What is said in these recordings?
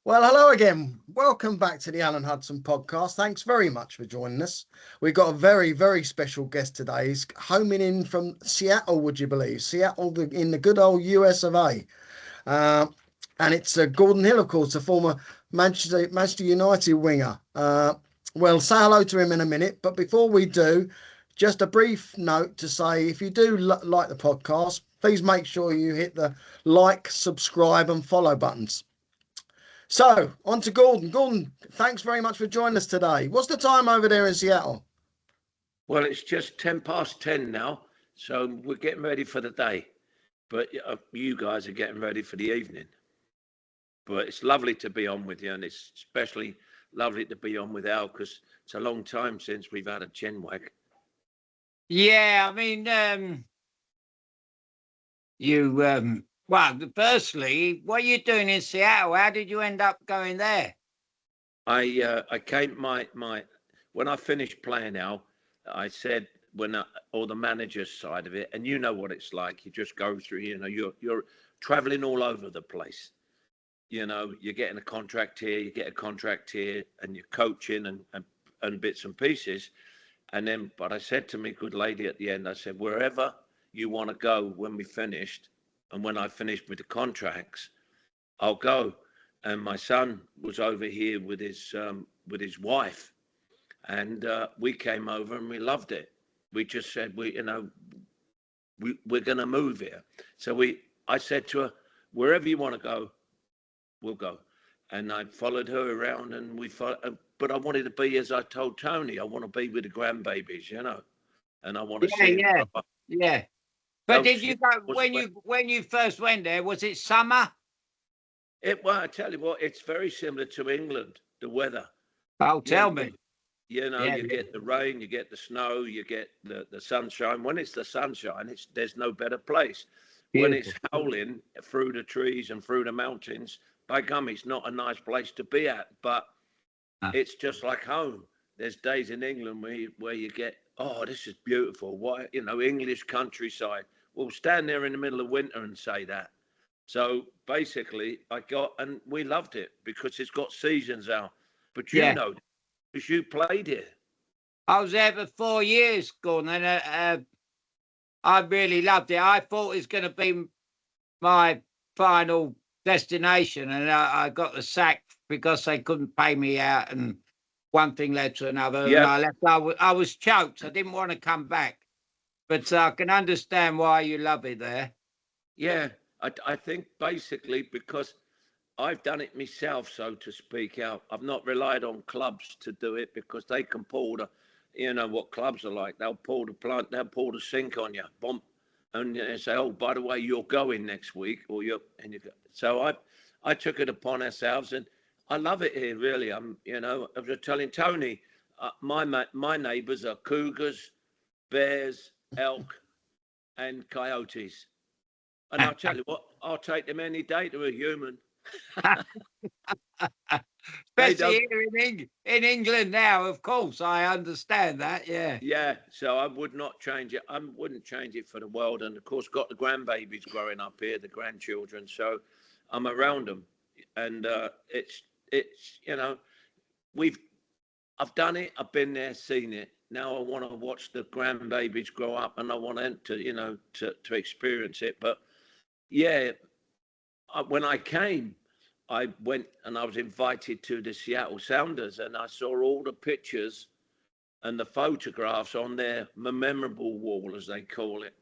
Well, hello again. Welcome back to the Alan Hudson podcast. Thanks very much for joining us. We've got a very, very special guest today. He's homing in from Seattle, would you believe? Seattle in the good old US of A. Uh, and it's Gordon Hill, of course, a former Manchester United winger. Well, say hello to him in a minute. But before we do, just a brief note to say if you do like the podcast, please make sure you hit the like, subscribe, and follow buttons. So, on to Gordon. Gordon, thanks very much for joining us today. What's the time over there in Seattle? Well, it's just 10 past 10 now, so we're getting ready for the day. But you guys are getting ready for the evening. But it's lovely to be on with you, and it's especially lovely to be on with Al, because it's a long time since we've had a chinwag. Yeah, I mean, well, firstly, what are you doing in Seattle? How did you end up going there? I came when I finished playing, Al, I said or the manager's side of it, and you know what it's like. You just go through, you're traveling all over the place. You're getting a contract here, you get a contract here, and you're coaching and bits and pieces. But I said to me, good lady, at the end, I said, wherever you want to go when we finished, and when I finished with the contracts, I'll go. And my son was over here with his wife, and we came over and we loved it. We just said we're going to move here. So I said to her, wherever you want to go, we'll go. And I followed her around, and but I wanted to be, as I told Tony, I want to be with the grandbabies, and I want to see them. Yeah. But did you go when you first went there? Was it summer? Well, I tell you what, it's very similar to England. The weather. Oh, tell me. You get the rain, you get the snow, you get the sunshine. When it's the sunshine, there's no better place. Beautiful. When it's howling through the trees and through the mountains, by gum, it's not a nice place to be at. But it's just like home. There's days in England where you get, oh, this is beautiful. Why, English countryside. We'll stand there in the middle of winter and say that. So basically, and we loved it because it's got seasons out. But because you played here. I was there for 4 years, Gordon, and I really loved it. I thought it was going to be my final destination, and I got the sack because they couldn't pay me out, and one thing led to another. Yeah. And I left. I was choked. I didn't want to come back, but I can understand why you love it there. Yeah, I think basically because I've done it myself, so to speak. Out. I've not relied on clubs to do it because they can pull what clubs are like. They'll pull the sink on you, bump, and they say, "Oh, by the way, you're going next week," So I took it upon ourselves, and I love it here. Really, I was telling Tony, my neighbours are cougars, bears, elk, and coyotes, and I'll tell you what, I'll take them any day to a human. Especially here in England now, of course, I understand that. Yeah. So I would not change it. I wouldn't change it for the world. And of course, got the grandbabies growing up here, the grandchildren. So I'm around them, and it's I've done it. I've been there, seen it. Now I want to watch the grandbabies grow up, and I want them to experience it. But yeah. When I came, I went and I was invited to the Seattle Sounders, and I saw all the pictures and the photographs on their memorable wall, as they call it.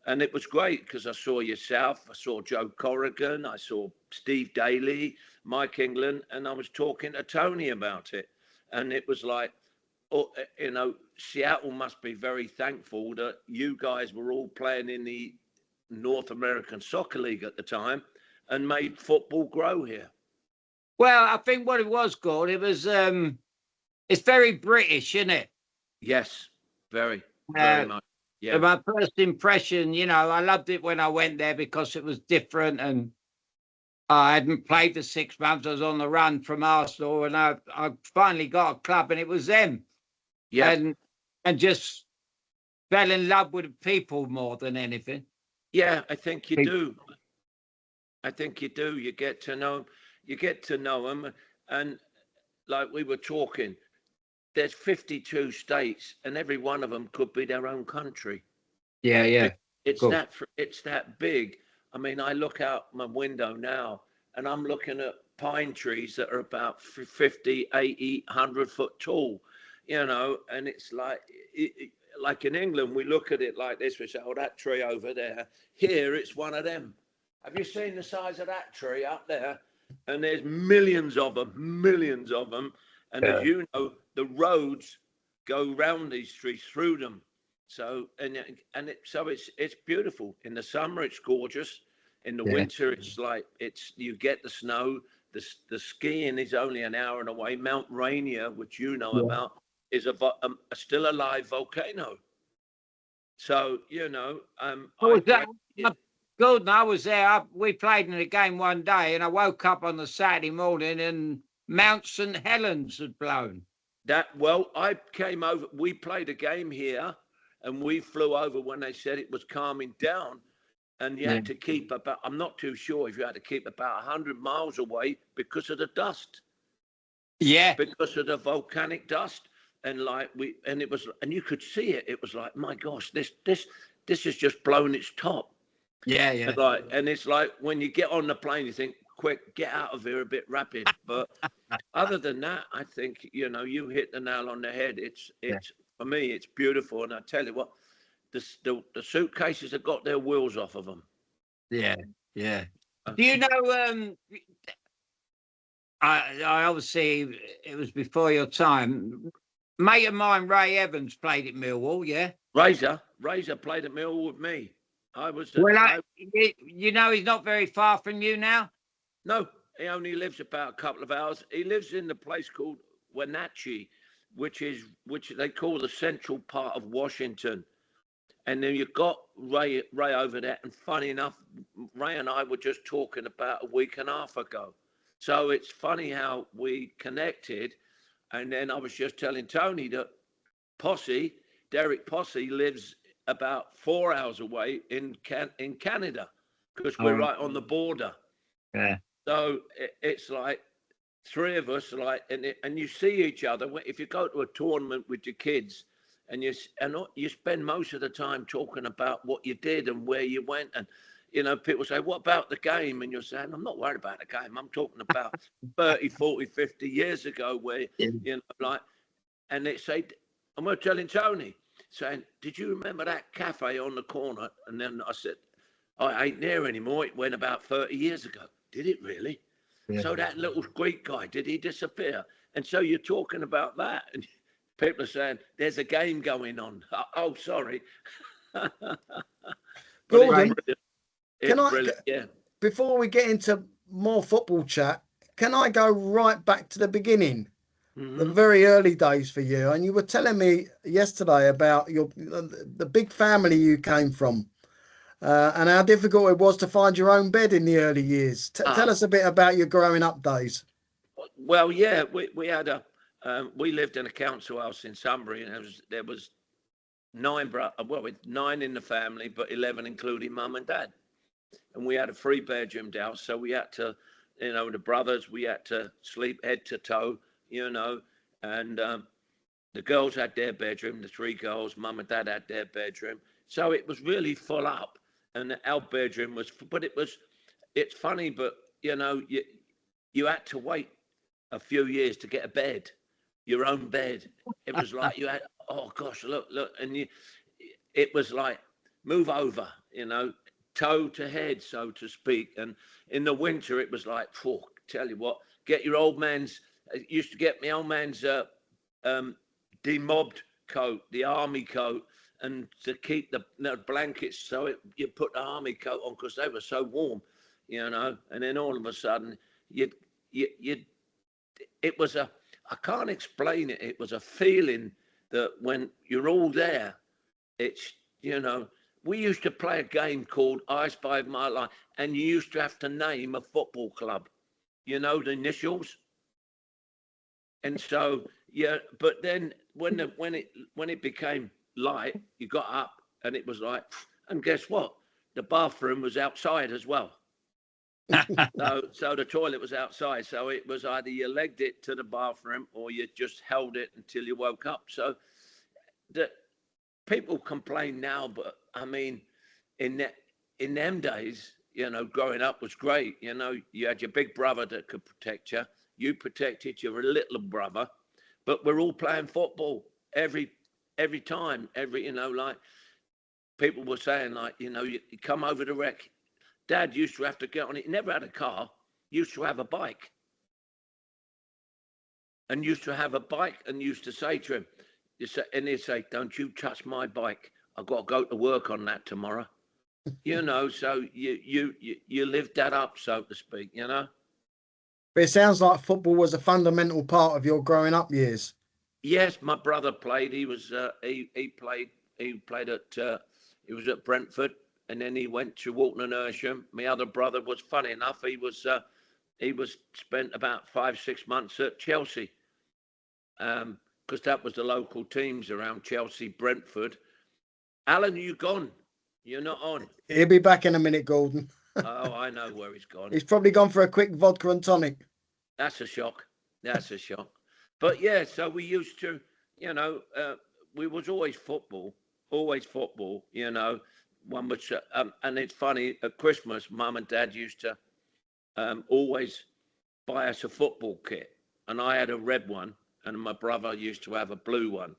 And it was great because I saw yourself, I saw Joe Corrigan, I saw Steve Daly, Mike England, and I was talking to Tony about it. And it was like, Seattle must be very thankful that you guys were all playing in the North American Soccer League at the time, and made football grow here. Well, I think what it was, Gord, it was it's very British, isn't it? Yes, very much. Yeah. My first impression, I loved it when I went there because it was different, and I hadn't played for 6 months. I was on the run from Arsenal, and I finally got a club, and it was them. Yeah. And just fell in love with the people more than anything. Yeah, I think you do. You get to know, you get to know them, and like we were talking, there's 52 states, and every one of them could be their own country. Yeah, yeah. It's Cool. it's that big. I mean, I look out my window now, and I'm looking at pine trees that are about 50, 80, 100 foot tall, and it's like in England, we look at it like this. We say, oh, that tree over there. Here, it's one of them. Have you seen the size of that tree up there? And there's millions of them, millions of them. And as you know, the roads go round these trees, through them. So it's beautiful. In the summer, it's gorgeous. In the winter, it's like you get the snow. The skiing is only an hour and away. Mount Rainier, which you know about, is a still alive volcano. So Gordon, I was there. We played in a game one day, and I woke up on the Saturday morning, and Mount St Helens had blown. I came over. We played a game here, and we flew over when they said it was calming down, and you had to keep about. I'm not too sure if you had to keep about 100 miles away because of the dust. Yeah, because of the volcanic dust, and you could see it. It was like, my gosh, this has just blown its top. Yeah, yeah. And it's like when you get on the plane, you think, quick, get out of here a bit rapid. But other than that, I think you hit the nail on the head. It's for me, it's beautiful, and I tell you what, the suitcases have got their wheels off of them. Yeah, yeah. Do you know? I obviously it was before your time. Mate of mine, Ray Evans, played at Millwall. Yeah, Razor played at Millwall with me. He's not very far from you now. No, he only lives about a couple of hours. He lives in the place called Wenatchee, which they call the central part of Washington. And then you've got Ray over there. And funny enough, Ray and I were just talking about a week and a half ago. So it's funny how we connected. And then I was just telling Tony that Derek Posse lives about 4 hours away in Canada, because we're right on the border. Yeah. So it's like three of us, and you see each other. If you go to a tournament with your kids, and you spend most of the time talking about what you did and where you went, and people say, what about the game? And you're saying, I'm not worried about the game. I'm talking about 30, 40, 50 years ago where, and they say, and we're telling Tony, saying, did you remember that cafe on the corner? And then I said, I ain't there anymore. It went about 30 years ago. Did it really? Yeah. So that little Greek guy, did he disappear? And so you're talking about that. And people are saying, there's a game going on. Oh, sorry. Gordon, before we get into more football chat, can I go right back to the beginning? Mm-hmm. The very early days for you. And you were telling me yesterday about the big family you came from, and how difficult it was to find your own bed in the early years. Tell us a bit about your growing up days. Well, yeah, we had we lived in a council house in Sunbury, and there was 9 in the family, but 11 including mum and dad. And we had a 3-bedroomed house, so we had to, the brothers, we had to sleep head to toe, and the girls had their bedroom, the 3 girls, mum and dad had their bedroom. So it was really full up, and our bedroom it's funny, but you had to wait a few years to get a bed, your own bed. It was like you had, oh gosh, look, and it was like, move over, toe to head, so to speak. And in the winter, it was like, tell you what, get your old man's, used to get my old man's demobbed coat, the army coat, and to keep the blankets, so you put the army coat on because they were so warm, and then all of a sudden it was I can't explain it. It was a feeling that when you're all there, it's, we used to play a game called I Spy My Life, and you used to have to name a football club, the initials. And so, but then when it became light, you got up and it was like, and guess what? The bathroom was outside as well. So the toilet was outside. So it was either you legged it to the bathroom or you just held it until you woke up. So the people complain now, but I mean, in them days, growing up was great. You had your big brother that could protect you. You protected your little brother, but we're all playing football every time. Like people were saying, like, you come over the wreck. Dad used to have to get on it. He never had a car. Used to have a bike. And used to have a bike and used to say to him, and he'd say, don't you touch my bike. I've got to go to work on that tomorrow. So you lived that up, so to speak, But it sounds like football was a fundamental part of your growing up years. Yes, my brother played. He was he was at Brentford, and then he went to Walton and Hersham. My other brother was, funny enough, he was spent about 5-6 months at Chelsea, because that was the local teams around Chelsea, Brentford. Alan, you gone? You're not on. He'll be back in a minute, Gordon. Oh, I know where he's gone. He's probably gone for a quick vodka and tonic. That's a shock. But yeah, so we used to, we was always football. One was, and it's funny, at Christmas, Mum and Dad used to always buy us a football kit, and I had a red one, and my brother used to have a blue one,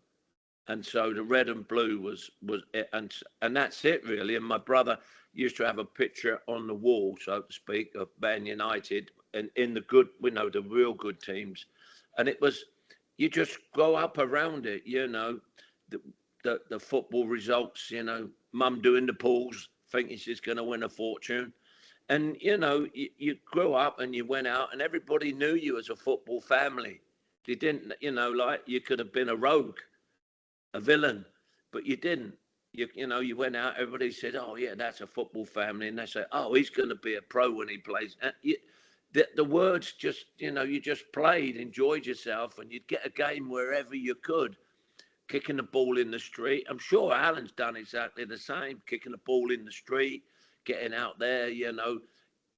and so the red and blue was it, and that's it really. And my brother used to have a picture on the wall, so to speak, of Man United, and in the good, the real good teams, and it was, you just grow up around it, the football results, Mum doing the pools, thinking she's going to win a fortune. And, you grew up and you went out and everybody knew you as a football family. You didn't, like you could have been a rogue, a villain, but you didn't. You went out, everybody said, oh, yeah, that's a football family. And they say, oh, he's going to be a pro when he plays. And the words just, you just played, enjoyed yourself, and you'd get a game wherever you could. Kicking the ball in the street. I'm sure Alan's done exactly the same, kicking the ball in the street, getting out there,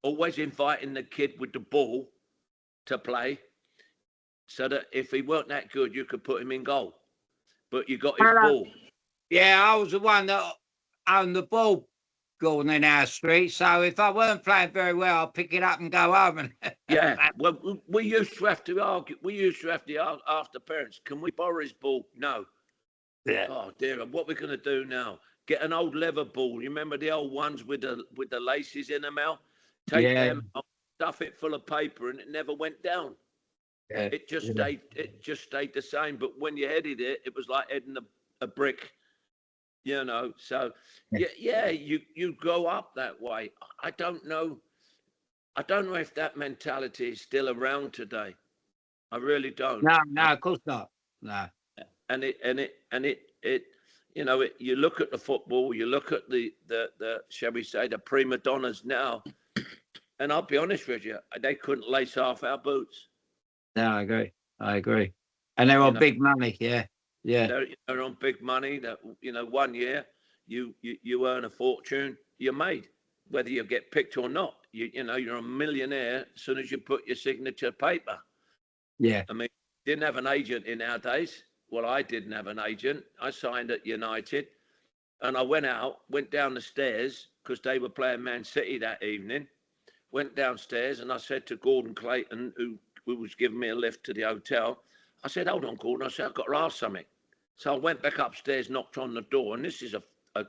always inviting the kid with the ball to play so that if he weren't that good, you could put him in goal. But you got his ball. Yeah, I was the one that owned the ball going in our street. So if I weren't playing very well, I'd pick it up and go home. And yeah, well, we used to have to argue. We used to have to ask the parents, can we borrow his ball? No. Yeah. Oh dear, what we're going to do now? Get an old leather ball. You remember the old ones with the laces in them out? Take them, stuff it full of paper, and it never went down. Yeah. It just stayed the same. But when you headed it, it was like heading a brick. So yeah, you grow up that way. I don't know if that mentality is still around today. I really don't. No, of course not. No. And you look at the football, you look at the shall we say, the prima donnas now, and I'll be honest with you, they couldn't lace half our boots. No, I agree. And they're on big money, yeah. They're on big money. That 1 year you earn a fortune, you're made, whether you get picked or not. You're a millionaire as soon as you put your signature paper. Yeah. I mean, didn't have an agent in our days. Well, I didn't have an agent. I signed at United, and I went down the stairs because they were playing Man City that evening. Went downstairs, and I said to Gordon Clayton, who was giving me a lift to the hotel, I said, hold on, Gordon. I said, I've got to ask something. So I went back upstairs, knocked on the door, and this is a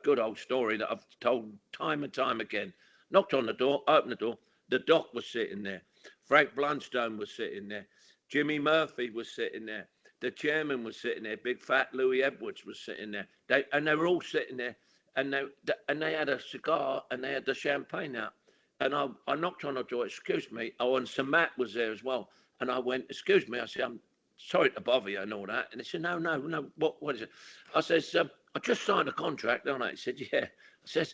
good old story that I've told time and time again. Knocked on the door, opened the door. The Doc was sitting there. Frank Blunstone was sitting there. Jimmy Murphy was sitting there. The chairman was sitting there. Big fat Louis Edwards was sitting there. They were all sitting there, and they had a cigar and they had the champagne out. And I knocked on the door. Excuse me. Oh, and Sir Matt was there as well. And I went, excuse me. I said, I'm sorry to bother you and all that. And they said, no. What is it? I says, I just signed a contract, don't I? He said, yeah. I says,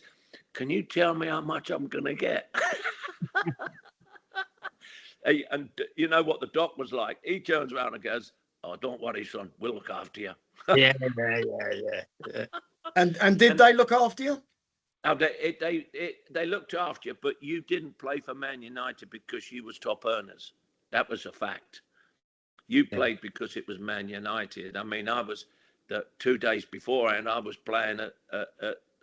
can you tell me how much I'm going to get? Hey, and you know what the Doc was like? He turns around and goes, oh, don't worry, son. We'll look after you. Yeah. And did they look after you? Now they looked after you, but you didn't play for Man United because you was top earners. That was a fact. You Yeah. played because it was Man United. I mean, I was 2 days before, and I was playing at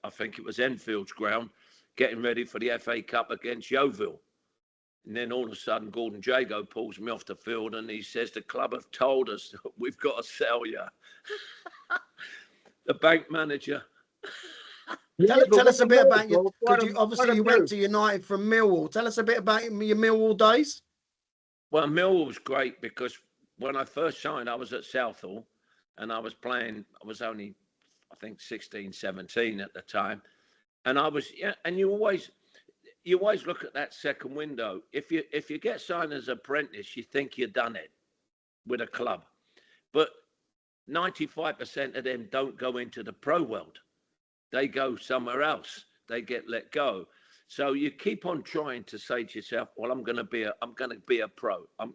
I think it was Enfield's ground, getting ready for the FA Cup against Yeovil. And then all of a sudden, Gordon Jago pulls me off the field and he says, the club have told us we've got to sell you. The bank manager. Yeah, but Tell us what a bit about you, Millwall, because you what obviously a you went move. to United from Millwall. Tell us a bit about your Millwall days. Well, Millwall was great because when I first signed, I was at Southall and I was playing. I was only, I think, 16, 17 at the time. And I was, yeah, and you always look at that second window. If you get signed as apprentice, you think you've done it with a club. But 95% of them don't go into the pro world. They go somewhere else. They get let go. So you keep on trying to say to yourself, well, I'm going to be a pro. I'm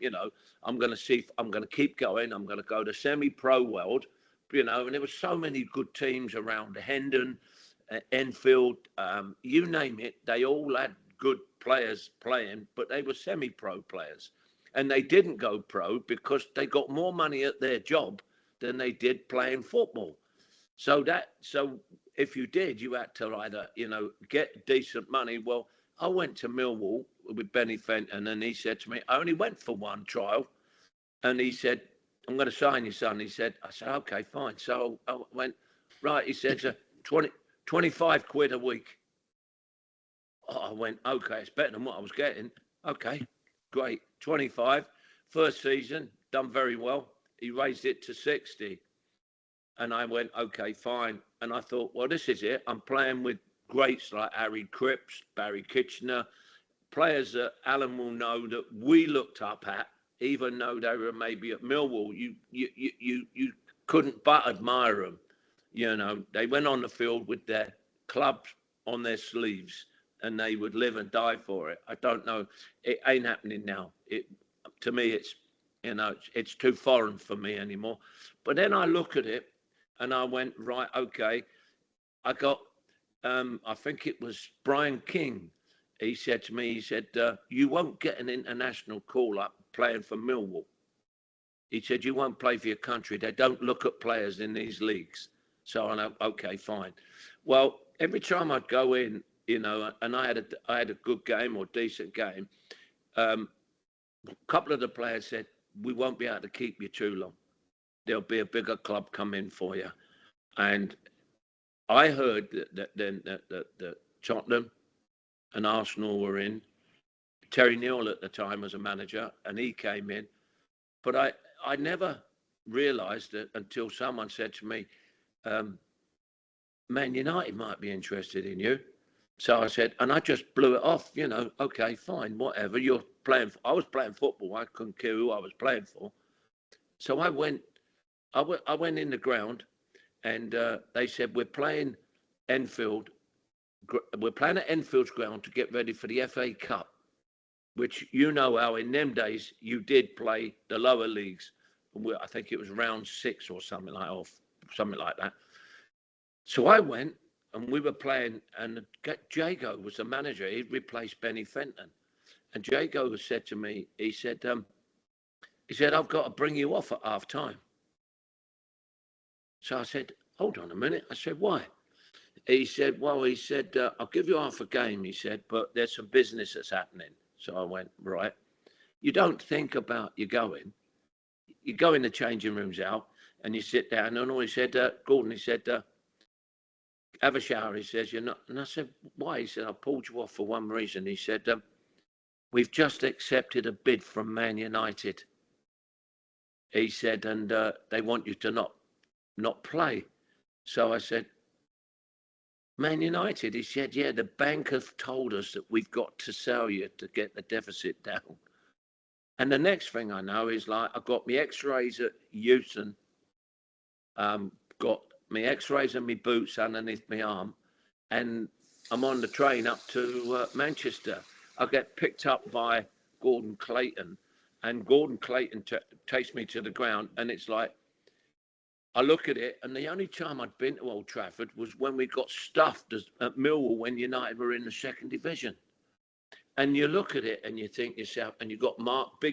going to see if I'm going to keep going. I'm going to go to semi-pro world, and there were so many good teams around Hendon, Enfield, you name it. They all had good players playing, but they were semi-pro players. And they didn't go pro because they got more money at their job than they did playing football. So if you did, you had to either, get decent money. Well, I went to Millwall with Benny Fenton and he said to me, I only went for one trial. And he said, I'm going to sign you, son. I said, okay, fine. So I went, right. He said, 25 quid a week. Oh, I went, okay, it's better than what I was getting. Okay, great. 25. First season, done very well. He raised it to 60. And I went, okay, fine. And I thought, well, this is it. I'm playing with greats like Harry Cripps, Barry Kitchener, players that Alan will know that we looked up at, even though they were maybe at Millwall. You couldn't but admire them. They went on the field with their clubs on their sleeves and they would live and die for it. I don't know. It ain't happening now. To me, it's too foreign for me anymore. But then I look at it and I went, right, okay. I got, I think it was Brian King. He said to me, you won't get an international call up playing for Millwall. He said, you won't play for your country. They don't look at players in these leagues. So I know, okay, fine. Well, every time I'd go in, and I had a good game or decent game, a couple of the players said, we won't be able to keep you too long. There'll be a bigger club come in for you. And I heard that Tottenham and Arsenal were in. Terry Newell at the time was a manager, and he came in. But I never realised it until someone said to me, Man United might be interested in you. So I said, and I just blew it off, okay, fine, whatever. I was playing football. I couldn't care who I was playing for. So I went in the ground and they said, we're playing Enfield. We're playing at Enfield's ground to get ready for the FA Cup, which how in them days you did play the lower leagues. I think it was round 6 or something like that. So I went and we were playing, and Jago was the manager. He replaced Benny Fenton. And Jago said to me, he said, I've got to bring you off at half time. So I said, hold on a minute. I said, why? He said, I'll give you half a game, he said, but there's some business that's happening. So I went, right. You don't think about you going. You go in the changing rooms out and you sit down. And all he said, Gordon, he said, have a shower. He says, you're not. And I said, why? He said, I pulled you off for one reason. He said, we've just accepted a bid from Man United. He said, and they want you to not play. So I said, Man United? He said, yeah, the bank have told us that we've got to sell you to get the deficit down. And the next thing I know is I got my x-rays at Hudson, got my x-rays and my boots underneath my arm, and I'm on the train up to Manchester. I get picked up by Gordon Clayton, and Gordon Clayton takes me to the ground, and it's like, I look at it, and the only time I'd been to Old Trafford was when we got stuffed at Millwall when United were in the second division. And you look at it and you think yourself, and you've got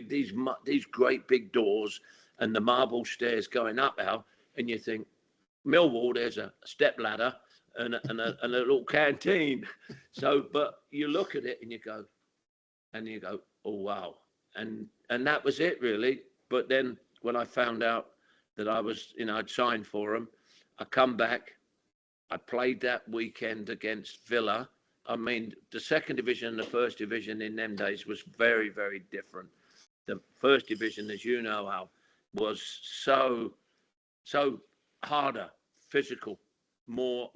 these great big doors and the marble stairs going up out, and you think, Millwall, there's a step ladder and a little canteen. So, but you look at it and you go, oh wow, and that was it really. But then when I found out that I was, I'd signed for them, I come back, I played that weekend against Villa. I mean, the second division and the first division in them days was very, very different. The first division, as you know, Al, was so harder, physical, more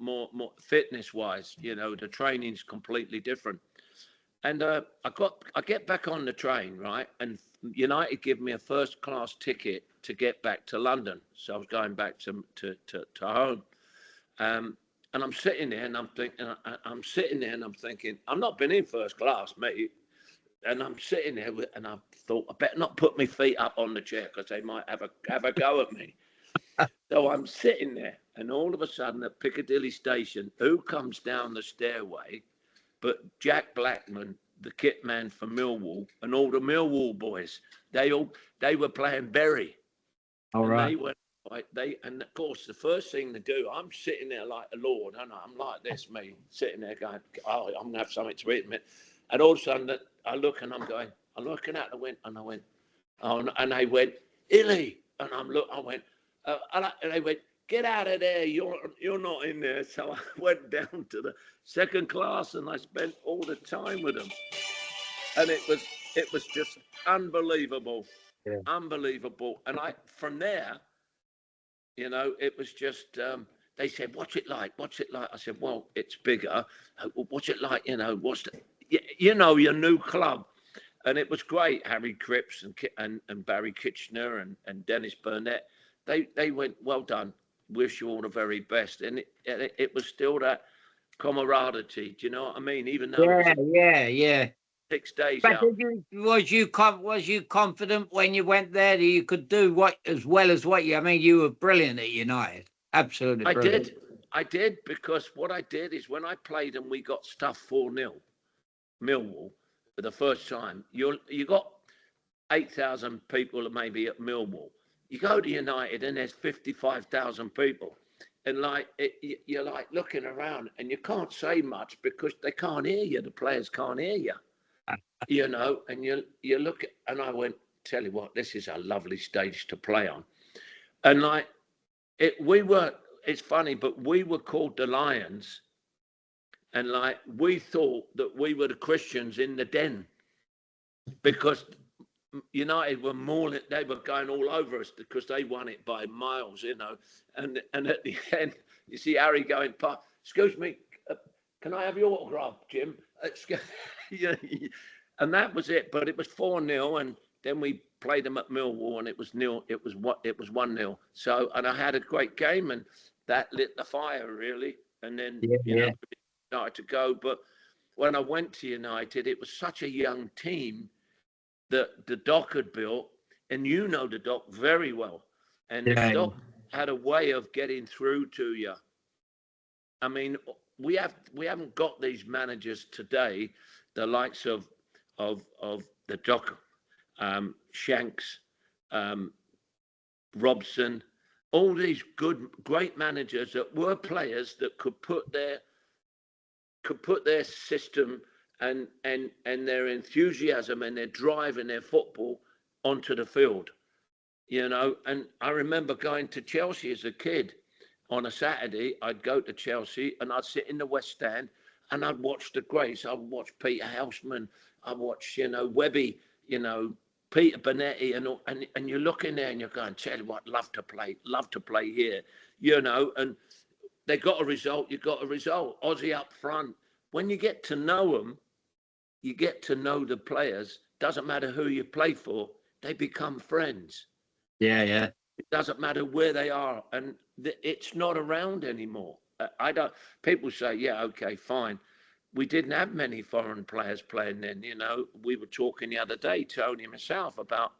fitness wise. The training's completely different. And I get back on the train, right? And United give me a first class ticket to get back to London. So I was going back to home. And I'm sitting there and I'm thinking, I've not been in first class, mate. And I'm sitting there and I thought, I better not put my feet up on the chair because they might have a go at me. So I'm sitting there, and all of a sudden at Piccadilly Station, who comes down the stairway but Jack Blackman, the kit man for Millwall, and all the Millwall boys. They were playing Bury. All right. They went, and of course, the first thing to do, I'm sitting there like a lord, and I'm like this, me, sitting there going, oh, I'm going to have something to eat in a minute. And all of a sudden, I look and I'm looking out the window, and I went, oh, and they went, Illy, and I went, and they went, get out of there, you're not in there. So I went down to the second class and I spent all the time with them. And it was just unbelievable. Yeah. Unbelievable. And from there, it was just, they said, what's it like? What's it like? I said, well, it's bigger. What's it like? What's your new club? And it was great. Harry Cripps and Barry Kitchener and Dennis Burnett. They went, well done. Wish you all the very best. And it was still that camaraderie. Do you know what I mean? Even though it was 6 days but out. Was you confident when you went there that you could do as well as what you? I mean, you were brilliant at United. Absolutely brilliant. I did because what I did is when I played and we got stuffed 4-0, Millwall, for the first time, you got 8,000 people maybe at Millwall. You go to United and there's 55,000 people, and you're like looking around and you can't say much because they can't hear you. The players can't hear you, And you look at, and I went, tell you what, this is a lovely stage to play on, and it's funny, but we were called the Lions, and we thought that we were the Christians in the den because United were they were going all over us because they won it by miles, and at the end, you see Harry going, excuse me, can I have your autograph, Jim? And that was it. But it was 4-0, and then we played them at Millwall, and it was 1-0. So, and I had a great game, and that lit the fire really. And then started to go. But when I went to United, it was such a young team that the Doc had built, and the Doc very well. And the Doc had a way of getting through to you. I mean, we haven't got these managers today, the likes of the Doc, Shanks, Robson, all these great managers that were players that could put their system and their enthusiasm and their drive and their football onto the field, And I remember going to Chelsea as a kid. On a Saturday, I'd go to Chelsea and I'd sit in the West Stand and I'd watch the greats. I'd watch Peter Houseman. I'd watch, Webby, Peter Bonetti, and you're looking there and you're going, tell you what, love to play here, and they got a result. You got a result. Aussie up front. When you get to know them, you get to know the players. Doesn't matter who you play for, they become friends. Yeah. It doesn't matter where they are, and it's not around anymore. People say, yeah, okay, fine. We didn't have many foreign players playing then. We were talking the other day, Tony and myself, about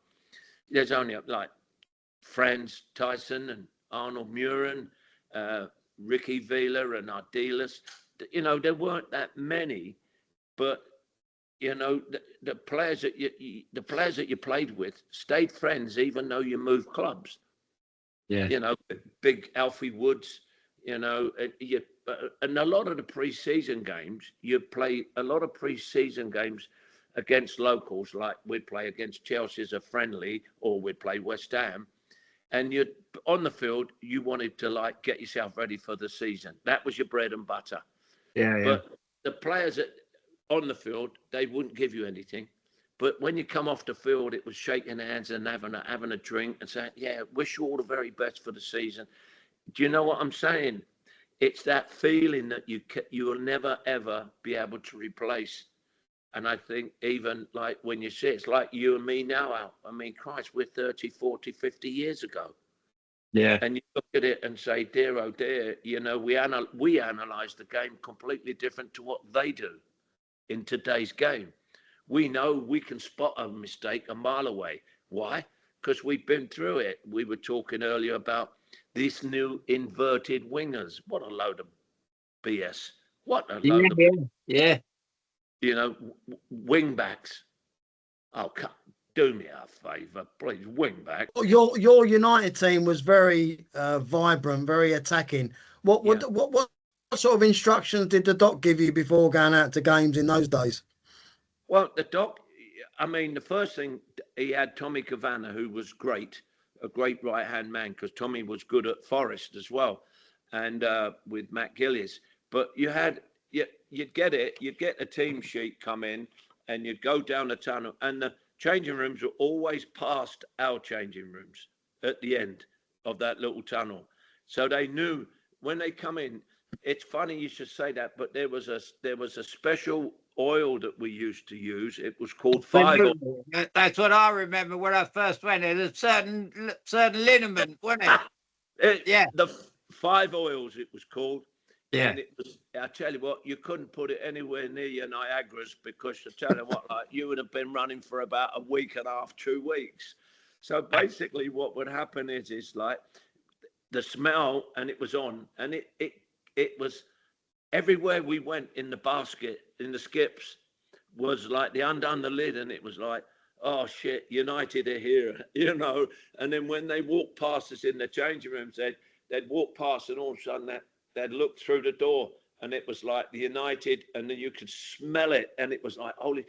there's only like Franz, Tyson, Arnold Muren, Ricky Vila and Ardiles. You know, there weren't that many, but you know, the players that you played with stayed friends even though you moved clubs. Yeah. You know, big Alfie Woods. You know, and a lot of the pre-season games, you play a lot of pre-season games against locals. Like we'd play against Chelsea as a friendly, or we'd play West Ham. And you on the field, you wanted to like get yourself ready for the season. That was your bread and butter. Yeah. But the players that on the field, they wouldn't give you anything. But when you come off the field, it was shaking hands and having a drink and saying, "Yeah, wish you all the very best for the season." Do you know what I'm saying? It's that feeling that you will never ever be able to replace. And I think even like when you see it, it's like you and me now, Al. I mean, Christ, we're 30, 40, 50 years ago. Yeah. And you look at it and say, dear, oh dear, you know, we analyze the game completely different to what they do in today's game. We know we can spot a mistake a mile away. Why? Because we've been through it. We were talking earlier about these new inverted wingers. What a load of BS. What a load of, Yeah. you know, wing backs. Oh, do me a favour, please, wing back. Your United team was very vibrant, very attacking. What Yeah. what what what sort of instructions did the doc give you before going out to games in those days? Well, the doc, I mean, the first thing, he had Tommy Cavana, who was great, a great right hand man, because Tommy was good at Forest as well, and with Matt Gillies. But you'd get a team sheet come in, and you'd go down the tunnel, and the changing rooms were always past our changing rooms at the end of that little tunnel. So they knew when they come in. It's funny you should say that, but there was a special oil that we used to use. It was called five oil. That's what I remember when I first went. There's a certain liniment, wasn't it? Yeah. The five oils it was called. Yeah. And it was, I tell you what, you couldn't put it anywhere near your Niagaras, because I tell you what, like you would have been running for about a week and a half, 2 weeks. So basically what would happen is like the smell, and it was on, and it was everywhere we went in the basket, in the skips, was like they undone the lid, and it was like, oh shit, United are here, you know. And then when they walked past us in the changing rooms, they'd walk past, and all of a sudden they'd look through the door, and it was like the United, and then you could smell it, and it was like, holy.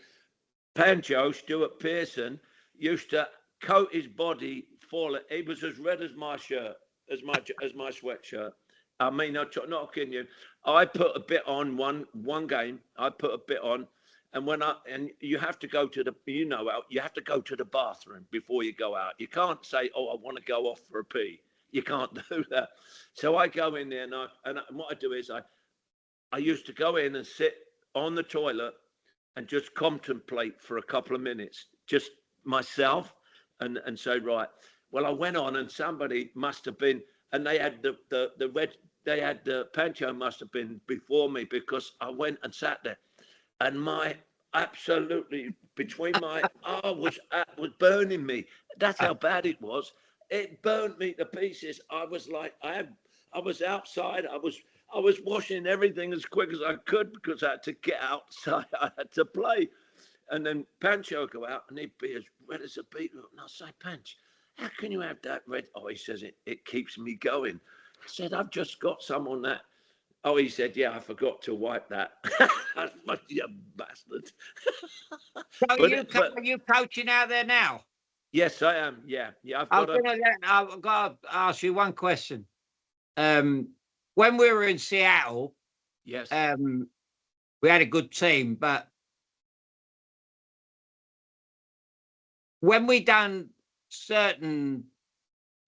Pancho, Stuart Pearson, used to coat his body full. He was as red as my shirt, as my sweatshirt. I mean, not kidding you. I put a bit on one game. I put a bit on, and you have to go to you have to go to the bathroom before you go out. You can't say, oh, I want to go off for a pee. You can't do that. So I go in there, and what I do is I used to go in and sit on the toilet and just contemplate for a couple of minutes, just myself, and say, right. Well, I went on, and somebody must have been, and they had the red. They had the Pancho must have been before me, because I went and sat there, and my absolutely between my was burning me. That's how bad it was. It burned me to pieces. I was like, I was outside. I was washing everything as quick as I could, because I had to get outside. I had to play. And then Pancho would go out, and he'd be as red as a beetroot. And I'll say, Panch, how can you have that red? Oh, he says, it keeps me going. I said, I've just got some on that. Oh, he said, yeah, I forgot to wipe that. You bastard. So are you coaching out there now? Yes, I am. Yeah. I've I've got got to ask you one question. When we were in Seattle, yes. We had a good team, but when we done certain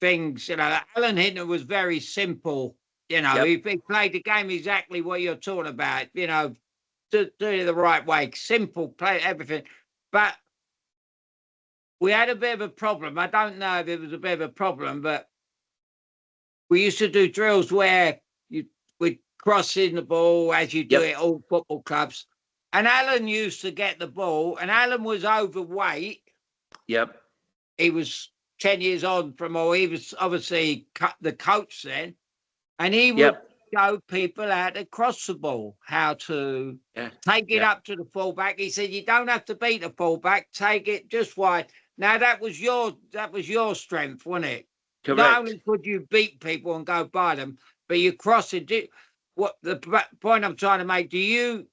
things, Alan Hinton was very simple. Yep. He played the game exactly what you're talking about. Do it the right way, simple, play everything. But we had a bit of a problem. I don't know if it was a bit of a problem, but we used to do drills where we'd cross in the ball as you do Yep. at all football clubs. And Alan used to get the ball, and Alan was overweight. Yep. He was 10 years on from, or he was obviously the coach then, and he would Yep. show people how to cross the ball, how to take it up to the fullback. He said, you don't have to beat the fullback, take it just wide. Now that was your strength, wasn't it? Correct. Not only could you beat people and go by them, but you cross it. What the point I'm trying to make? Do you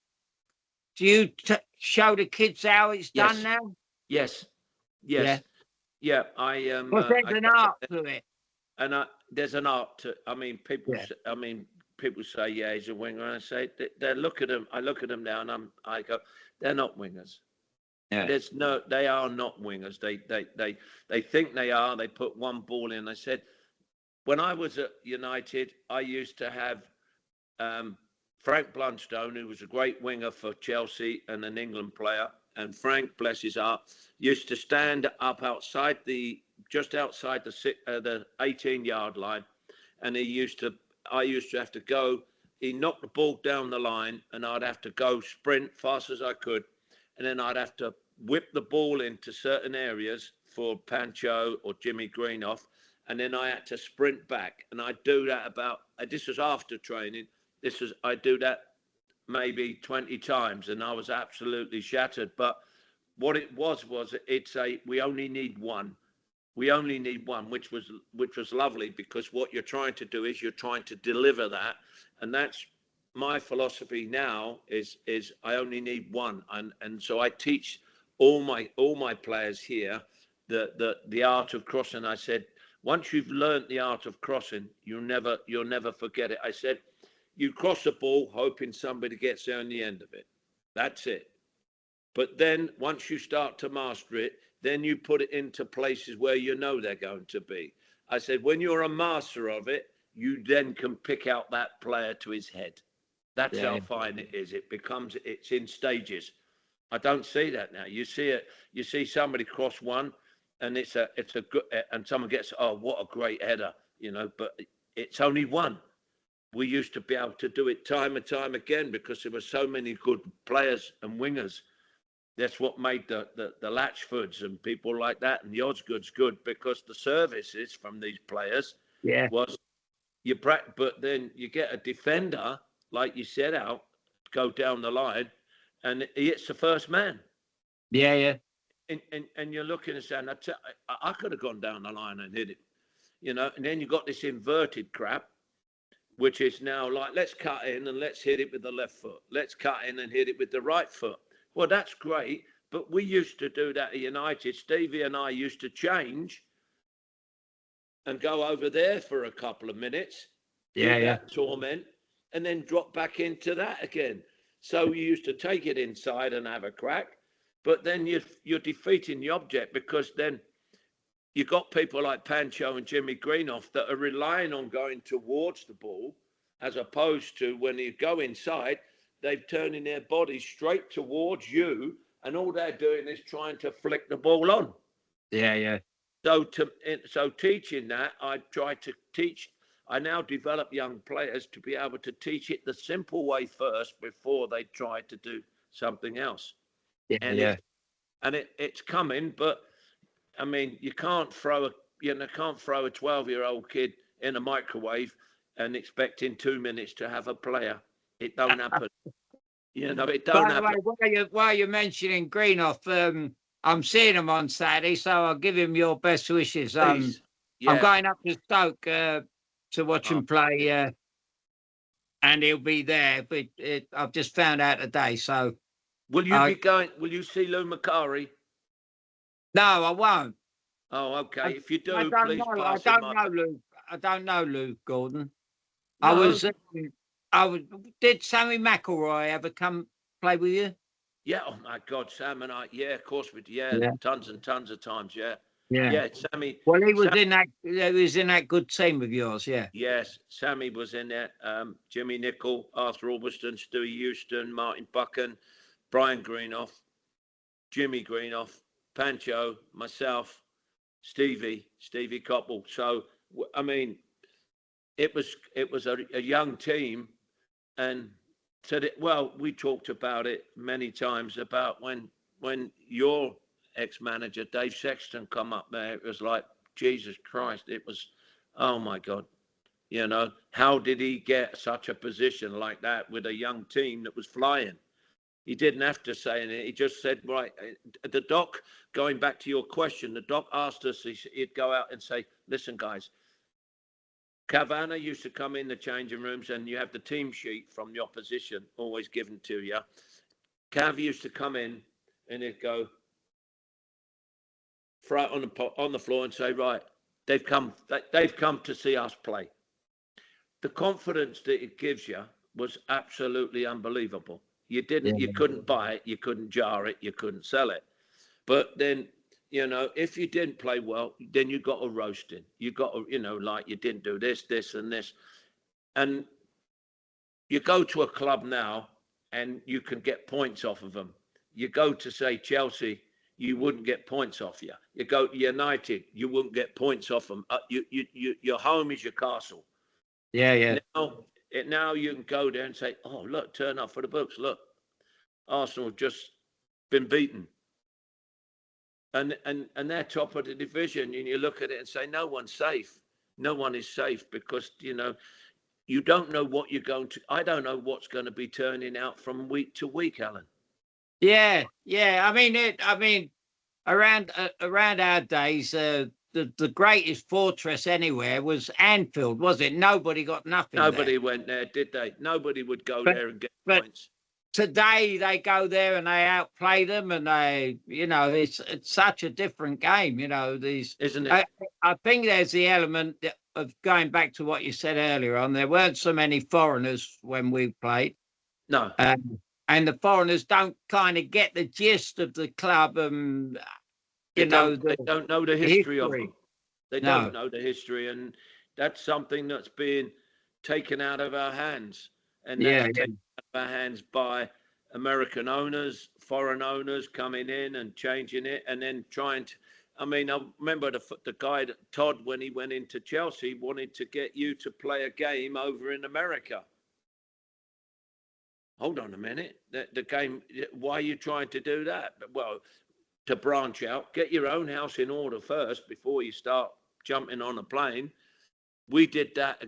show the kids how it's done now? Yes. Yeah. Yeah. I am. Because there's an art to it. And there's an art to. I mean, people. Yeah. I mean, people say, yeah, he's a winger, and I say, they look at him. I look at them now, and I go, they're not wingers. Yeah. They are not wingers. They think they are. They put one ball in. I said, when I was at United, I used to have Frank Blunstone, who was a great winger for Chelsea and an England player. And Frank, bless his heart, used to stand up just outside the 18-yard line, and I used to have to go. He knocked the ball down the line, and I'd have to go sprint fast as I could, and then I'd have to whip the ball into certain areas for Pancho or Jimmy Greenoff, and then I had to sprint back, and I'd do that this was after training. I'd do that maybe 20 times, and I was absolutely shattered. But what it was we only need one. We only need one, which was lovely, because what you're trying to do is you're trying to deliver that, and that's my philosophy now. Is I only need one, and so I teach all my players here the art of crossing. I said, once you've learnt the art of crossing, you'll never forget it. I said, you cross the ball hoping somebody gets there on the end of it. That's it. But then once you start to master it, then you put it into places where you know they're going to be. I said, when you're a master of it, you then can pick out that player to his head. That's how fine it is. It's in stages. I don't see that now. You see somebody cross one, and it's a good, and someone gets, oh, what a great header, but it's only one. We used to be able to do it time and time again because there were so many good players and wingers. That's what made the Latchfords and people like that and the Osgoods good, because the services from these players was but then you get a defender, like you said, out, go down the line, and he hits the first man. Yeah. And you're looking and saying, I could have gone down the line and hit it, and then you got this inverted crap, which is now like, let's cut in and let's hit it with the left foot. Let's cut in and hit it with the right foot. Well, that's great, but we used to do that at United. Stevie and I used to change and go over there for a couple of minutes, that torment, and then drop back into that again. So you used to take it inside and have a crack, but then you're defeating the object, because then you got people like Pancho and Jimmy Greenoff that are relying on going towards the ball, as opposed to when you go inside, they've turning their bodies straight towards you, and all they're doing is trying to flick the ball on. Yeah. So teaching that, I now develop young players to be able to teach it the simple way first before they try to do something else. It's coming, but I mean, you can't throw a 12-year-old kid in a microwave and expect in 2 minutes to have a player. It don't happen. It don't happen. By the way, while you're mentioning Greenoff, I'm seeing him on Saturday, so I'll give him your best wishes. I'm going up to Stoke to watch him play, and he'll be there. But I've just found out today. So, will you be going? Will you see Lou Macari? No, I won't. Oh, okay. If you do, please I don't know Lou Gordon. No. Did Sammy McElroy ever come play with you? Yeah. Oh my God, Sam and I. Yeah, of course we. Yeah, tons and tons of times. Yeah. Sammy. Well, he was in that. He was in that good team of yours. Yeah. Yes, Sammy was in there. Jimmy Nichol, Arthur Albiston, Stewie Houston, Martin Buchan, Brian Greenoff, Jimmy Greenoff, Pancho, myself, Stevie Coppell. So I mean, it was a young team, and we talked about it many times about when your ex-manager Dave Sexton come up there. It was like Jesus Christ, it was, oh my God. You know, how did he get such a position like that with a young team that was flying? He didn't have to say anything. He just said, right, the doc, going back to your question, the doc asked us, he'd go out and say, listen, guys, Cavana used to come in the changing rooms and you have the team sheet from the opposition always given to you. Cav used to come in and he'd go flat on the floor and say, right, they've come to see us play. The confidence that it gives you was absolutely unbelievable. You couldn't buy it, you couldn't jar it, you couldn't sell it. But then, you know, if you didn't play well, then you got a roasting. You got a, you know, like you didn't do this, this, and this. And you go to a club now and you can get points off of them. You go to, say, Chelsea, you wouldn't get points off you. You go to United, you wouldn't get points off them. Your home is your castle. Yeah. Now you can go there and say, oh, look, turn up for the books. Look, Arsenal have just been beaten. And they're top of the division. And you look at it and say, no one's safe. No one is safe because, you know, you don't know what you're going to. I don't know what's going to be turning out from week to week, Alan. Yeah. I mean, around our days, the greatest fortress anywhere was Anfield, was it? Nobody got nothing. Nobody went there, did they? Nobody would go there and get points. Today they go there and they outplay them, and they, you know, it's such a different game. You know, isn't it? I think there's the element of going back to what you said earlier on. There weren't so many foreigners when we played. No. And the foreigners don't kind of get the gist of the club, and they don't know the history of them. They don't know the history, and that's something that's being taken out of our hands. And that's taken out of our hands by American owners, foreign owners coming in and changing it, and then trying to. I mean, I remember the guy, Todd, when he went into Chelsea, wanted to get you to play a game over in America. Hold on a minute. The game, why are you trying to do that? Well, to branch out, get your own house in order first before you start jumping on a plane. We did that.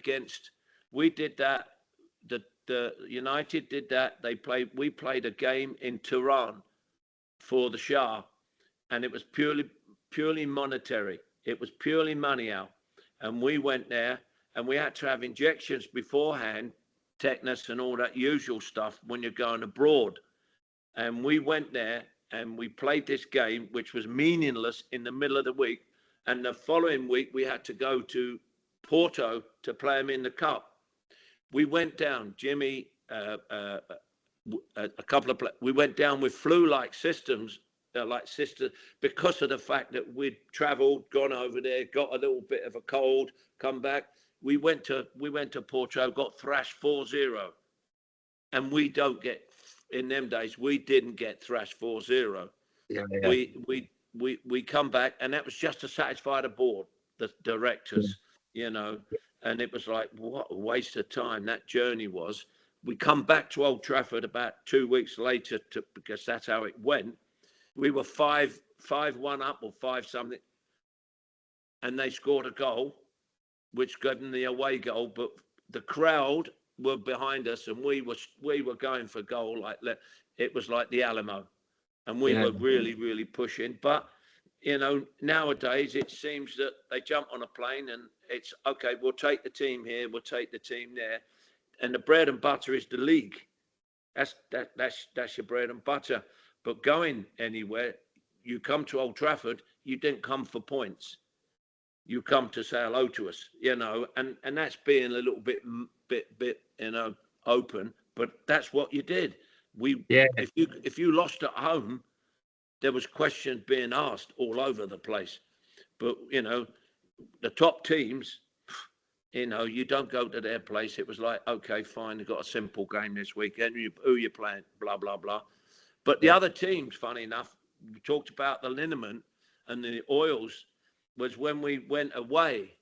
The United did that. We played a game in Tehran for the Shah, and it was purely monetary. It was purely money out. And we went there and we had to have injections beforehand, tetanus and all that usual stuff when you're going abroad. And we went there and we played this game, which was meaningless in the middle of the week. And the following week, we had to go to Porto to play them in the cup. We went down, Jimmy, we went down with flu-like systems, because of the fact that we'd traveled, gone over there, got a little bit of a cold, come back. We went to Porto, got thrashed 4-0. And we don't get, in them days, we didn't get thrashed 4-0. Yeah. We come back, and that was just to satisfy the board, the directors, you know. And it was like, what a waste of time that journey was. We come back to Old Trafford about 2 weeks later, because that's how it went. We were 5-1 up or 5-something, and they scored a goal, which gave them the away goal. But the crowd were behind us, and we were going for goal. Like it was like the Alamo, and we were really, really pushing. But you know, nowadays it seems that they jump on a plane and it's okay. We'll take the team here, we'll take the team there, and the bread and butter is the league. That's your bread and butter. But going anywhere, you come to Old Trafford, you didn't come for points. You come to say hello to us, you know, and that's being a little bit, you know, open. But that's what you did. If you lost at home, there was questions being asked all over the place. But you know, the top teams, you know, you don't go to their place. It was like, okay, fine, you've got a simple game this weekend. Who you playing? Blah blah blah. But the other teams, funny enough, we talked about the liniment and the oils, was when we went away,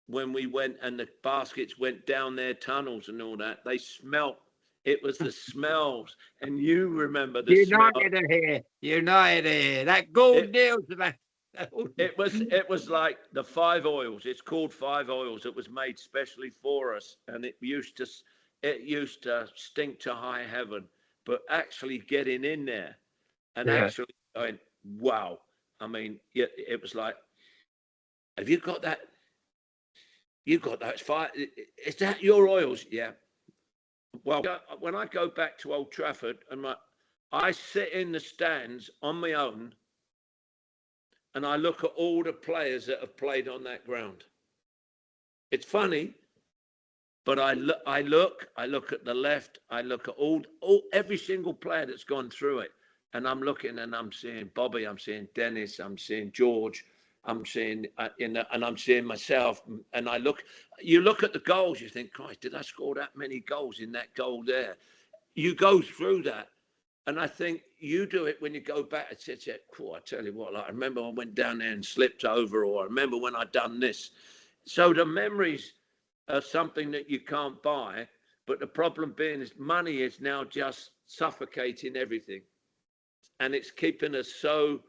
when we went and the baskets went down their tunnels and all that, they smelt. It was the smells. And you remember the smell. United are here. That gold deals about. It was like the Five Oils. It's called Five Oils. It was made specially for us, and it used to stink to high heaven. But actually getting in there and Yeah. actually going, wow. I mean, yeah, it was like, have you got that? You got that fire? Is that your oils? Yeah. Well, when I go back to Old Trafford and I sit in the stands on my own and I look at all the players that have played on that ground. It's funny, but I look at the left, I look at every single player that's gone through it, and I'm looking and I'm seeing Bobby, I'm seeing Dennis, I'm seeing George, I'm seeing and I'm seeing myself, and you look at the goals, you think, Christ, did I score that many goals in that goal there? You go through that. And I think you do it when you go back and say, cool, I tell you what, like, I remember I went down there and slipped over, or I remember when I done this. So the memories are something that you can't buy. But the problem being is money is now just suffocating everything. And it's keeping us so,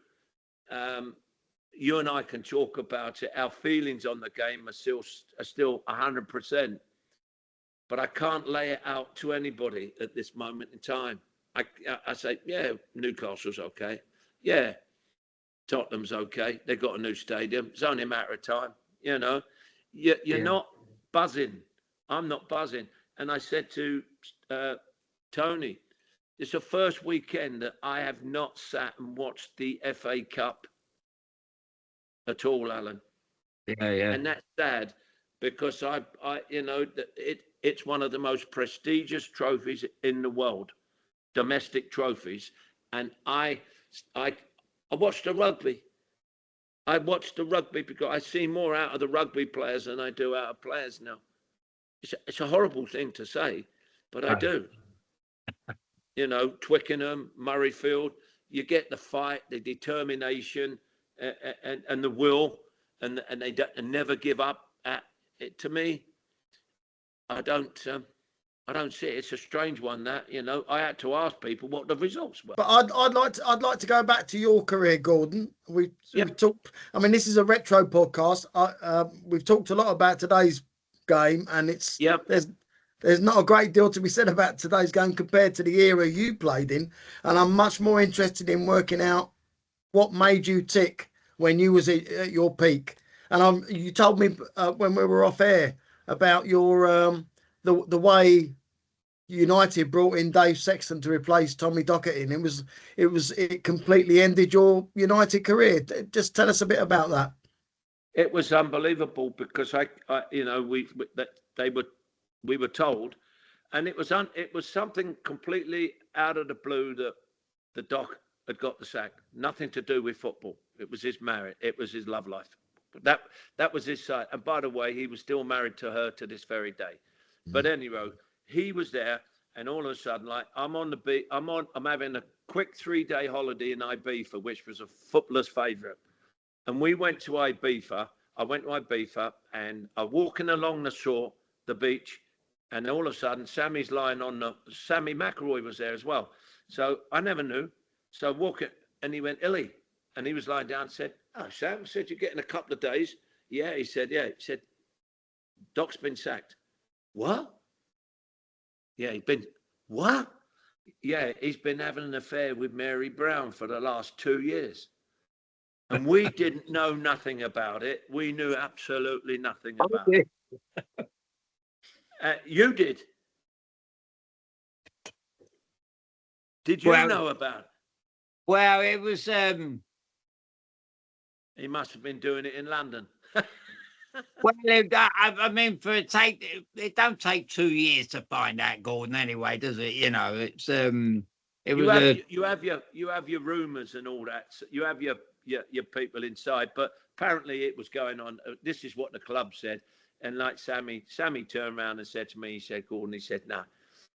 you and I can talk about it. Our feelings on the game are still 100%. But I can't lay it out to anybody at this moment in time. I say, yeah, Newcastle's okay. Yeah, Tottenham's okay. They've got a new stadium. It's only a matter of time. You know, you're not buzzing. I'm not buzzing. And I said to Tony, it's the first weekend that I have not sat and watched the FA Cup at all, Alan. Yeah, yeah. And that's sad because it's one of the most prestigious trophies in the world. Domestic trophies, and I watched the rugby. I watched the rugby because I see more out of the rugby players than I do out of players now. It's a horrible thing to say, but I do. You know, Twickenham, Murrayfield, you get the fight, the determination, and the will, and they never give up. To me, I don't see it. It's a strange one that, I had to ask people what the results were. But I'd like to go back to your career, Gordon. We talked. I mean, this is a retro podcast. We've talked a lot about today's game, and there's not a great deal to be said about today's game compared to the era you played in. And I'm much more interested in working out what made you tick when you was at your peak. And you told me when we were off air about your the way United brought in Dave Sexton to replace Tommy Docherty, and it completely ended your United career. Just tell us a bit about that. It was unbelievable because we were told, and it was something completely out of the blue that the Doc had got the sack. Nothing to do with football. It was his marriage. It was his love life. That was his side. And by the way, he was still married to her to this very day. But anyway, he was there, and all of a sudden, like, I'm on the beach. I'm having a quick 3-day holiday in Ibiza, which was a footballer's favourite. And we went to Ibiza. I went to Ibiza, and I'm walking along the shore, the beach, and all of a sudden, Sammy McElroy was there as well. So I never knew. So walking, and he went, Illy, and he was lying down and said, oh, Sam, I said, you're getting a couple of days. Yeah, he said, yeah. He said, Doc's been sacked. What? Yeah, what? Yeah, he's been having an affair with Mary Brown for the last 2 years. And we didn't know nothing about it. We knew absolutely nothing about it. You did. Did you know about it? Well, it was. He must have been doing it in London. Well, I mean, it don't take 2 years to find out, Gordon. Anyway, does it? You know, it's you have your rumours and all that. So you have your people inside, but apparently it was going on. This is what the club said, and like Sammy turned around and said to me, he said, Gordon, he said, nah.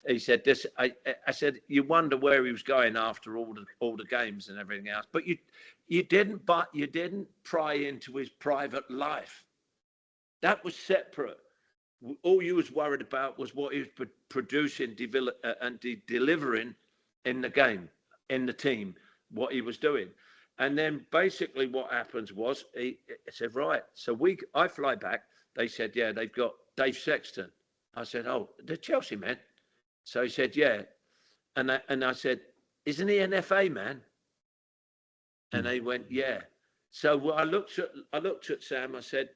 He said this. I said, you wonder where he was going after all the games and everything else, but you didn't pry into his private life. That was separate. All you was worried about was what he was producing, delivering in the game, in the team, what he was doing. And then basically what happens was he said, right, so I fly back. They said, yeah, they've got Dave Sexton. I said, oh, the Chelsea man. So he said, yeah. And I said, isn't he an FA man? And they went, yeah. So I looked at Sam. I said,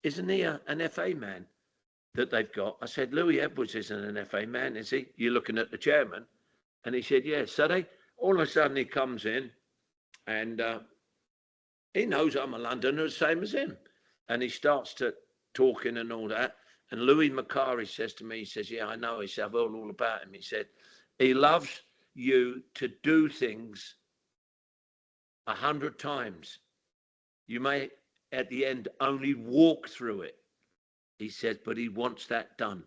isn't he an FA man that they've got? I said, Louis Edwards isn't an FA man, is he? You're looking at the chairman. And he said, yeah. So all of a sudden he comes in and he knows I'm a Londoner, the same as him. And he starts to talking and all that. And Louis Macari says to me, he says, yeah, I know. He said, I've heard all about him. He said, he loves you to do things 100 times. You may, at the end, only walk through it. He said, but he wants that done.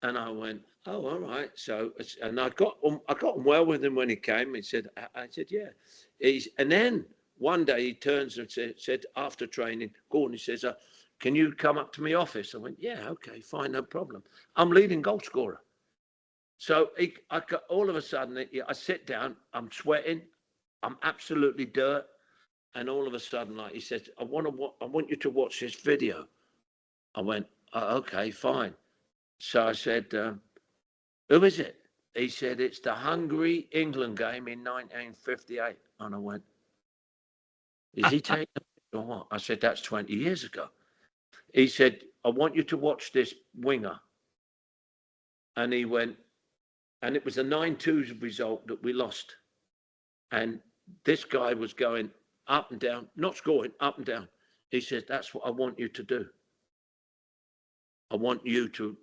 And I went, oh, all right. So, and I got on well with him when he came. He said, I said, yeah. And then one day he turns and said after training, Gordon, he says, can you come up to my office? I went, yeah, okay, fine, no problem. I'm leading goal scorer. So I got, all of a sudden, I sit down, I'm sweating, I'm absolutely dirt. And all of a sudden, like he says, I want you to watch this video. I went, okay, fine. So I said, who is it? He said, it's the Hungary-England game in 1958. And I went, is he taking it or what? I said, that's 20 years ago. He said, I want you to watch this winger. And he went, and it was a 9-2 result that we lost. And this guy was going up and down, not scoring, up and down. He said, that's what I want you to do. I want you to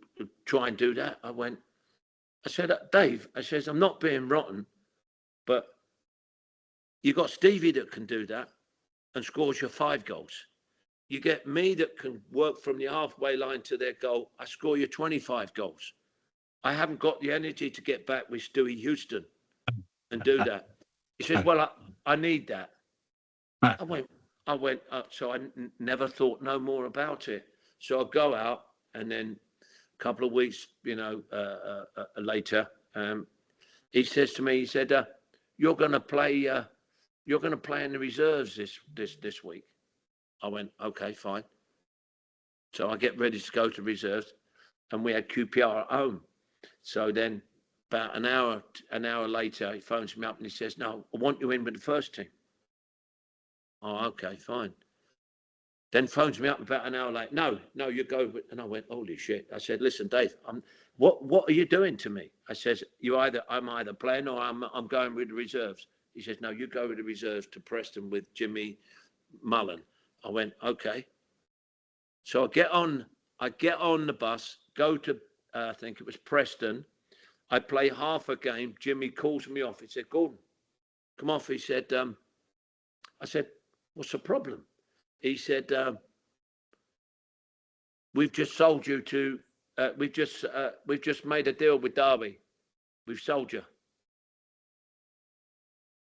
try and do that. I said, Dave, I says, I'm not being rotten, but you got Stevie that can do that and scores your 5 goals. You get me that can work from the halfway line to their goal. I score you 25 goals. I haven't got the energy to get back with Stewie Houston and do that. He says, well, I need that. I went, so I never thought no more about it. So I go out, and then a couple of weeks, later, he says to me, he said, you're going to play in the reserves this week. I went, okay, fine. So I get ready to go to reserves, and we had QPR at home. So then about an hour later, he phones me up and he says, no, I want you in with the first team. Oh, okay, fine. Then phones me up about an hour later. No, you go. And I went, holy shit. I said, listen, Dave, what are you doing to me? I says, I'm either playing or I'm going with the reserves. He says, no, you go with the reserves to Preston with Jimmy Mullen. I went, okay. So I get on the bus, go to, I think it was Preston. I play half a game. Jimmy calls me off. He said, Gordon, come off. He said, I said, what's the problem? He said, we've just sold you to, we've just made a deal with Derby. We've sold you.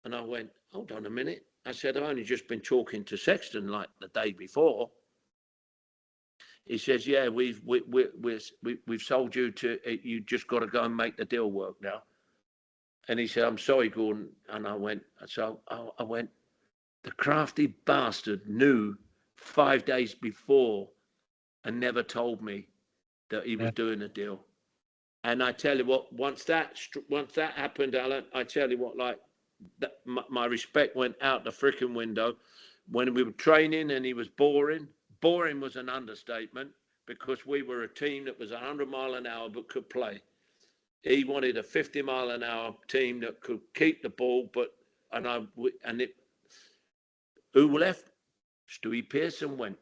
And I went, hold on a minute. I said, I've only just been talking to Sexton like the day before. He says, yeah, we've sold you to, you just got to go and make the deal work now. And he said, I'm sorry, Gordon. And I went, the crafty bastard knew 5 days before and never told me that he was doing a deal. And I tell you what, once that happened, Alan, I tell you what, like my respect went out the freaking window. When we were training and he was boring was an understatement, because we were a team that was 100 mile an hour but could play. He wanted a 50 mile an hour team that could keep the ball, who left? Stewie Pearson went.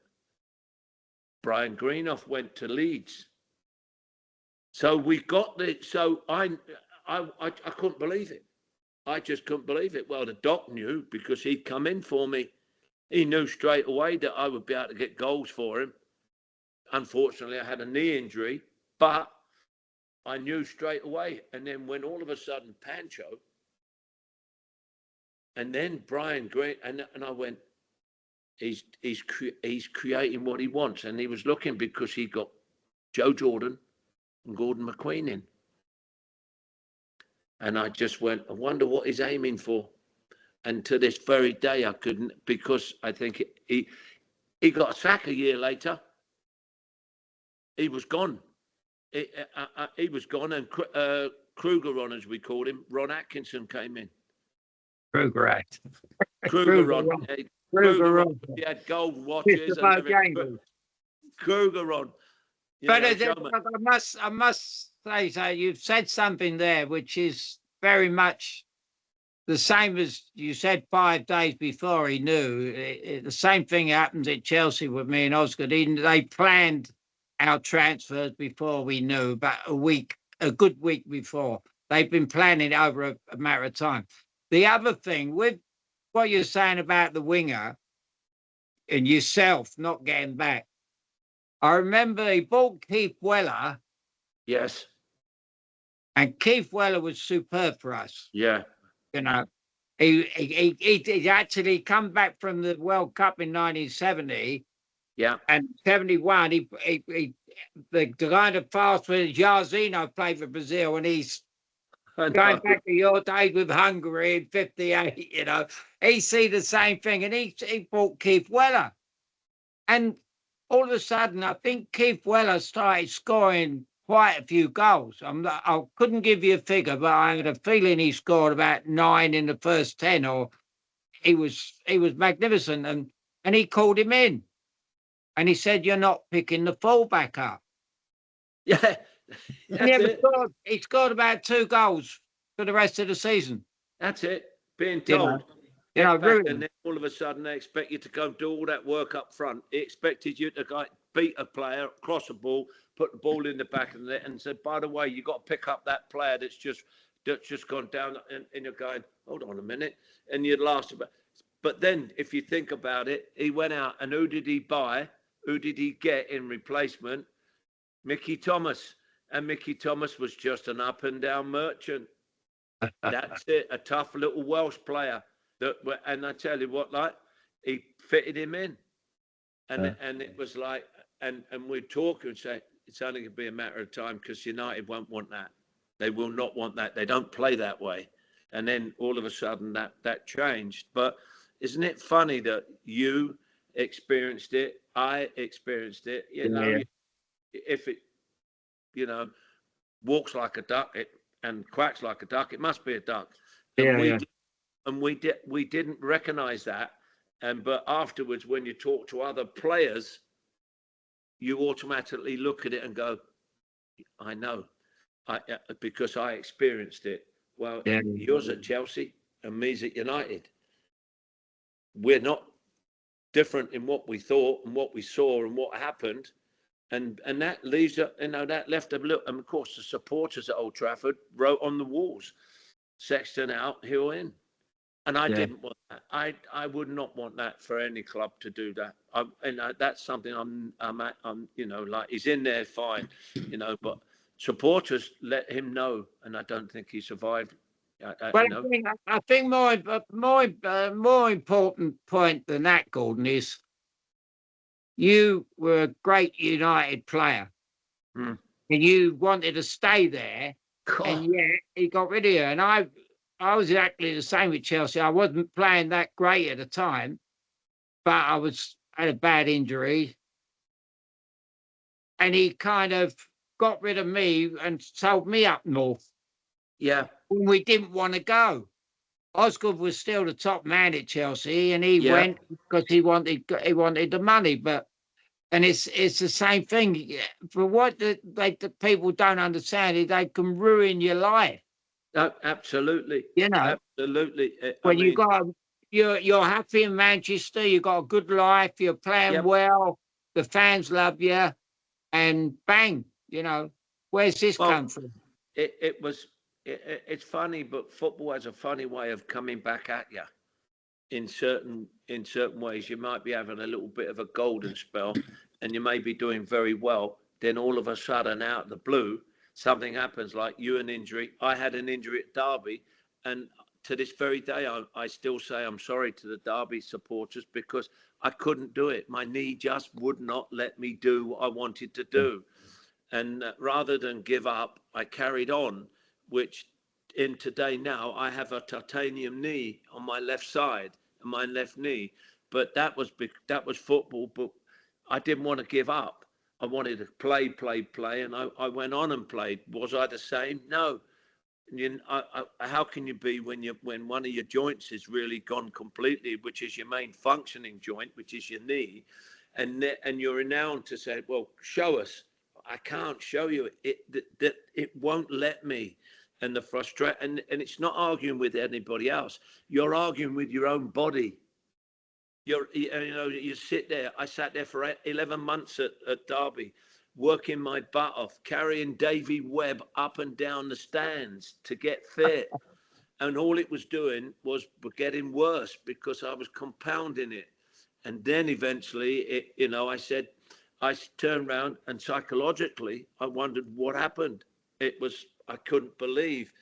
Brian Greenough went to Leeds. So we got I couldn't believe it. I just couldn't believe it. Well, the doc knew, because he'd come in for me. He knew straight away that I would be able to get goals for him. Unfortunately, I had a knee injury, but I knew straight away. And then when all of a sudden Pancho, and then Brian Green, and I went, he's creating what he wants. And he was looking, because he got Joe Jordan and Gordon McQueen in. And I just went, I wonder what he's aiming for. And to this very day, I couldn't, because I think he got a sack a year later. He was gone. He was gone, and Kruger on, as we called him, Ron Atkinson came in. Kruger Act. Kruger on. Kruger on. He had gold watches and everything. Kruger on. But I must say, so you've said something there which is very much the same as you said 5 days before he knew. The same thing happens at Chelsea with me and Oscar. They planned our transfers before we knew, about a good week before. They've been planning over a matter of time. The other thing, with what you're saying about the winger and yourself not getting back, I remember he bought Keith Weller. Yes. And Keith Weller was superb for us. Yeah. You know, he actually come back from the World Cup in 1970. Yeah. And 71, the kind of fast with Jairzinho played for Brazil, and he's going back to your days with Hungary in 58, you know. He see the same thing, and he bought Keith Weller. And all of a sudden, I think Keith Weller started scoring quite a few goals. I couldn't give you a figure, but I had a feeling he scored about 9 in the first 10, or he was magnificent. And he called him in. And he said, "You're not picking the fullback up." Yeah. He scored about 2 goals for the rest of the season. That's it. Being told. And then all of a sudden they expect you to go do all that work up front. He expected you to go beat a player, cross a ball, put the ball in the back of the net, and said, "By the way, you got to pick up that player that's just gone down." And you're going, "Hold on a minute," and you'd last about. But then, if you think about it, he went out, and who did he buy? Who did he get in replacement? Mickey Thomas. And Mickey Thomas was just an up and down merchant. That's it. A tough little Welsh player. And I tell you what, like, he fitted him in. And it was like, and we'd talk and say, it's only going to be a matter of time, because United won't want that. They will not want that. They don't play that way. And then all of a sudden that changed. But isn't it funny that you experienced it? I experienced it. You know, if it, walks like a duck and quacks like a duck, it must be a duck. And we didn't recognize that. But afterwards, when you talk to other players, you automatically look at it and go, "I know, because I experienced it." Well, yours at Chelsea and me's at United. We're not different in what we thought and what we saw and what happened, and that leaves that left a little. And of course, the supporters at Old Trafford wrote on the walls, "Sexton out, Hill in." And I didn't want that. I would not want that for any club to do that. That's something I'm like, he's in there fine, but supporters let him know, and I don't think he survived. I think more important point than that, Gordon, is you were a great United player, and you wanted to stay there, and yet he got rid of you. And I was exactly the same with Chelsea. I wasn't playing that great at the time, but I had a bad injury, and he kind of got rid of me and sold me up north. Yeah, when we didn't want to go. Osgood was still the top man at Chelsea, and he went because he wanted the money. And it's the same thing. For what the people don't understand, they can ruin your life. Absolutely. Absolutely. When you're happy in Manchester, you've got a good life, you're playing well, the fans love you, and bang, where's this come from? It's funny, but football has a funny way of coming back at you. In certain ways, you might be having a little bit of a golden spell, and you may be doing very well. Then all of a sudden, out of the blue, something happens, like you, an injury. I had an injury at Derby, and to this very day, I still say I'm sorry to the Derby supporters, because I couldn't do it. My knee just would not let me do what I wanted to do. And rather than give up, I carried on, which in today now, I have a titanium knee on my left side and my left knee. But that was football. But I didn't want to give up. I wanted to play, and I went on and played. Was I the same? No. How can you be when one of your joints is really gone completely, which is your main functioning joint, which is your knee, and you're renowned to say, well, show us. I can't show you it won't let me. And the frustration, and it's not arguing with anybody else. You're arguing with your own body. You sit there. I sat there for 11 months at Derby, working my butt off, carrying Davy Webb up and down the stands to get fit. And all it was doing was getting worse because I was compounding it. And then eventually, I turned around and psychologically, I wondered what happened. I couldn't believe.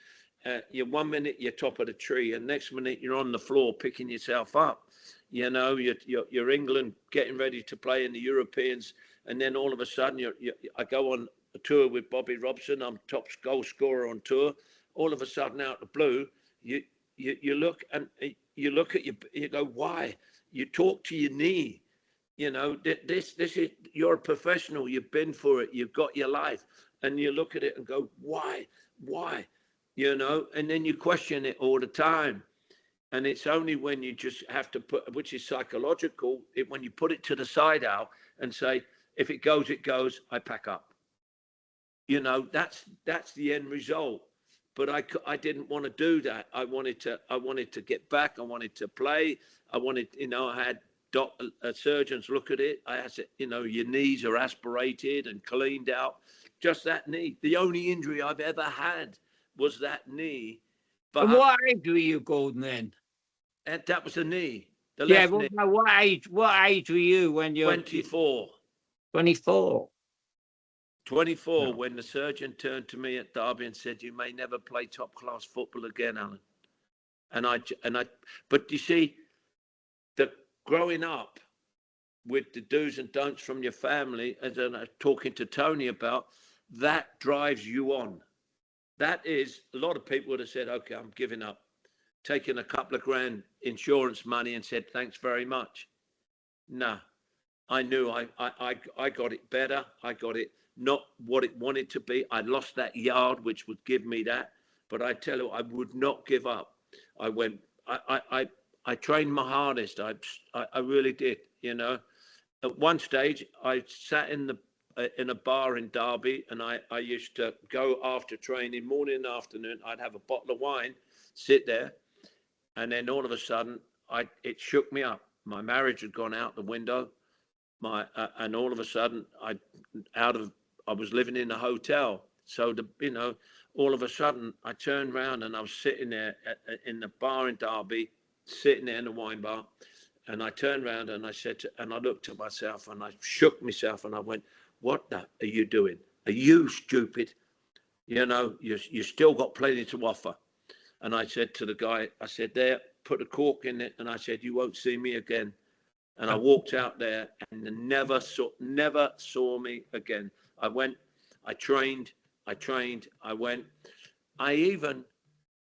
You're 1 minute you're top of the tree, and next minute you're on the floor picking yourself up. You're England getting ready to play in the Europeans, and then all of a sudden I go on a tour with Bobby Robson. I'm top goal scorer on tour. All of a sudden, out of the blue, you look you go, why? You talk to your knee. This is, you're a professional. You've been for it. You've got your life, and you look at it and go, why? And then you question it all the time. And it's only when you just have to put, which is psychological, when you put it to the side, Al, and say, if it goes, it goes, I pack up. That's the end result. But I didn't want to do that. I wanted to get back. I wanted to play. I had surgeons look at it. I said, your knees are aspirated and cleaned out. Just that knee. The only injury I've ever had was that knee. But And what age were you, Gordon, then? And that was a knee. The Yeah, left well, knee. no, what age were you when you were 24. 24? 24, No. when the surgeon turned to me at Derby and said, you may never play top class football again, Alan. But you see, the growing up with the do's and don'ts from your family, as I'm talking to Tony about, that drives you on. That is, a lot of people would have said, okay, I'm giving up, taken a couple of grand insurance money and said, thanks very much. No, I knew I got it better. I got it not what it wanted to be. I lost that yard, which would give me that. But I tell you, I would not give up. I trained my hardest. I really did, At one stage, I sat in a bar in Derby, and I used to go after training, morning and afternoon. I'd have a bottle of wine, sit there, and then all of a sudden, it shook me up. My marriage had gone out the window. And all of a sudden, I was living in a hotel. So all of a sudden, I turned around and I was sitting there in the bar in Derby, sitting there in the wine bar. And I turned around and I looked at myself and I shook myself and I went, what the are you doing? Are you stupid? You still got plenty to offer. And I said to the guy, I said, there, put a cork in it. And I said, you won't see me again. And I walked out there and never saw me again. I went, I trained, I went. I even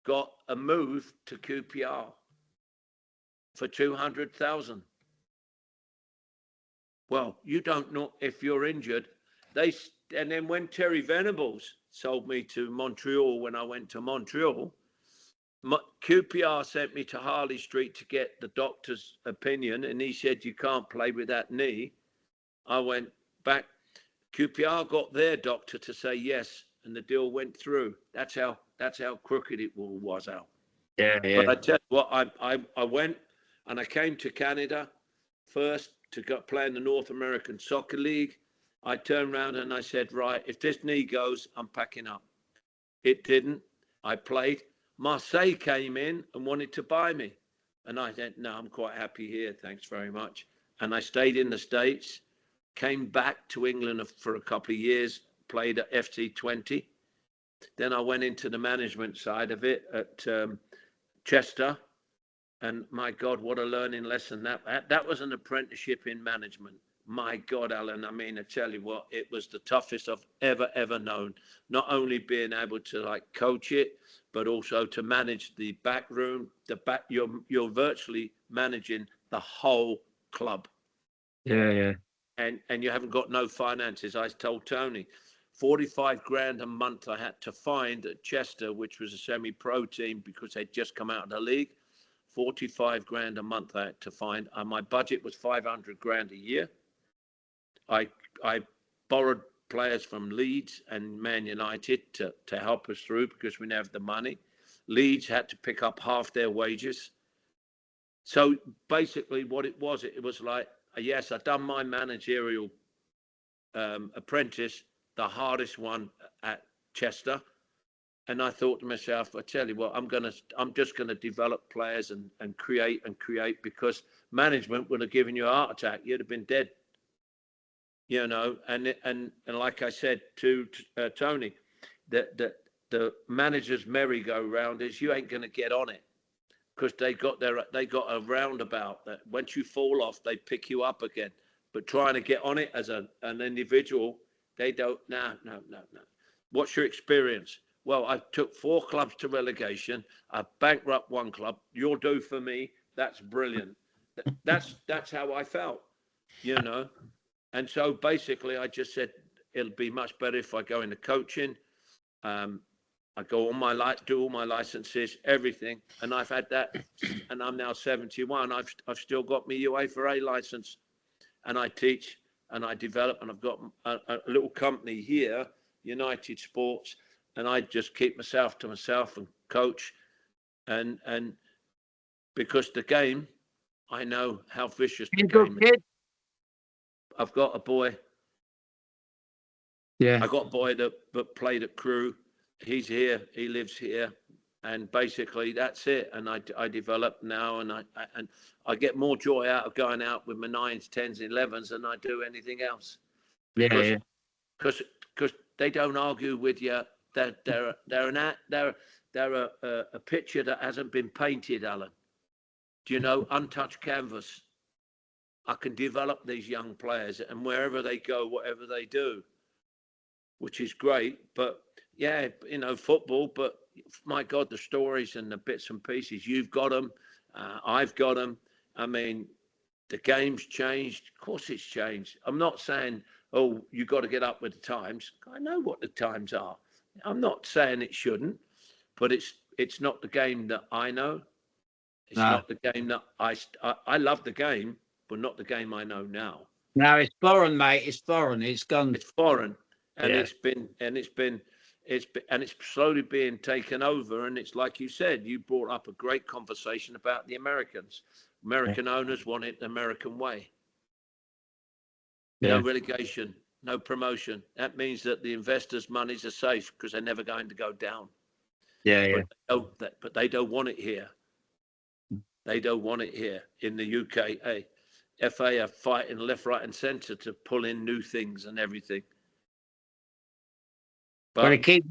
got a move to QPR for 200,000. Well, you don't know if you're injured. And then when Terry Venables sold me to Montreal, when I went to Montreal, QPR sent me to Harley Street to get the doctor's opinion, and he said, you can't play with that knee. I went back. QPR got their doctor to say yes, and the deal went through. That's how crooked it was, Al. Yeah. But I tell you what, I went and I came to Canada first to play in the North American Soccer League. I turned around and I said, right, if this knee goes, I'm packing up. It didn't. I played. Marseille came in and wanted to buy me. And I said, no, I'm quite happy here. Thanks very much. And I stayed in the States, came back to England for a couple of years, played at FC20. Then I went into the management side of it at Chester. And my God, what a learning lesson. That was an apprenticeship in management. My God, Alan, I mean, I tell you what, it was the toughest I've ever known. Not only being able to coach it, but also to manage the back room, you're virtually managing the whole club. Yeah. And you haven't got no finances. I told Tony, 45 grand a month I had to find at Chester, which was a semi-pro team because they'd just come out of the league. 45 grand a month I had to find. And my budget was 500 grand a year. I borrowed players from Leeds and Man United to help us through because we didn't have the money. Leeds had to pick up half their wages. So basically what it was like, yes, I'd done my managerial apprentice, the hardest one at Chester. And I thought to myself, I tell you what, I'm just gonna develop players and create because management would have given you a heart attack. You'd have been dead. You know, and like I said to Tony, that the manager's merry-go-round is you ain't gonna get on it because they got a roundabout that once you fall off, they pick you up again. But trying to get on it as an individual, they don't. No. What's your experience? Well, I took 4 clubs to relegation. I bankrupt 1 club. You'll do for me. That's brilliant. That's how I felt, you know. And so basically, I just said it'll be much better if I go into coaching. I go do all my licenses, everything, and I've had that, and I'm now 71. I've still got my UEFA license, and I teach and I develop, and I've got a little company here, United Sports, and I just keep myself to myself and coach, and because the game, I know how vicious the game is. I've got a boy. Yeah. I got a boy that played at Crewe. He's here. He lives here, and basically that's it. And I develop now, and I get more joy out of going out with my 9s, 10s, 11s than I do anything else. Because they don't argue with you. They're a picture that hasn't been painted, Alan. Do you know, untouched canvas? I can develop these young players, and wherever they go, whatever they do, which is great. But yeah, you know, football, but my God, the stories and the bits and pieces, you've got them. I've got them. I mean, the game's changed. Of course it's changed. I'm not saying, oh, you got to get up with the times. I know what the times are. I'm not saying it shouldn't, but it's not the game that I know. It's not the game that I love the game, but not the game I know now. No, it's foreign, mate. It's foreign. It's gone. It's foreign, and it's slowly being taken over. And it's like you said, you brought up a great conversation about the Americans. American owners want it the American way. No relegation, no promotion. That means that the investors' monies are safe because they're never going to go down. But they don't want it here. They don't want it here in the UK. Hey, FA are fighting left, right, and centre to pull in new things and everything. But they keep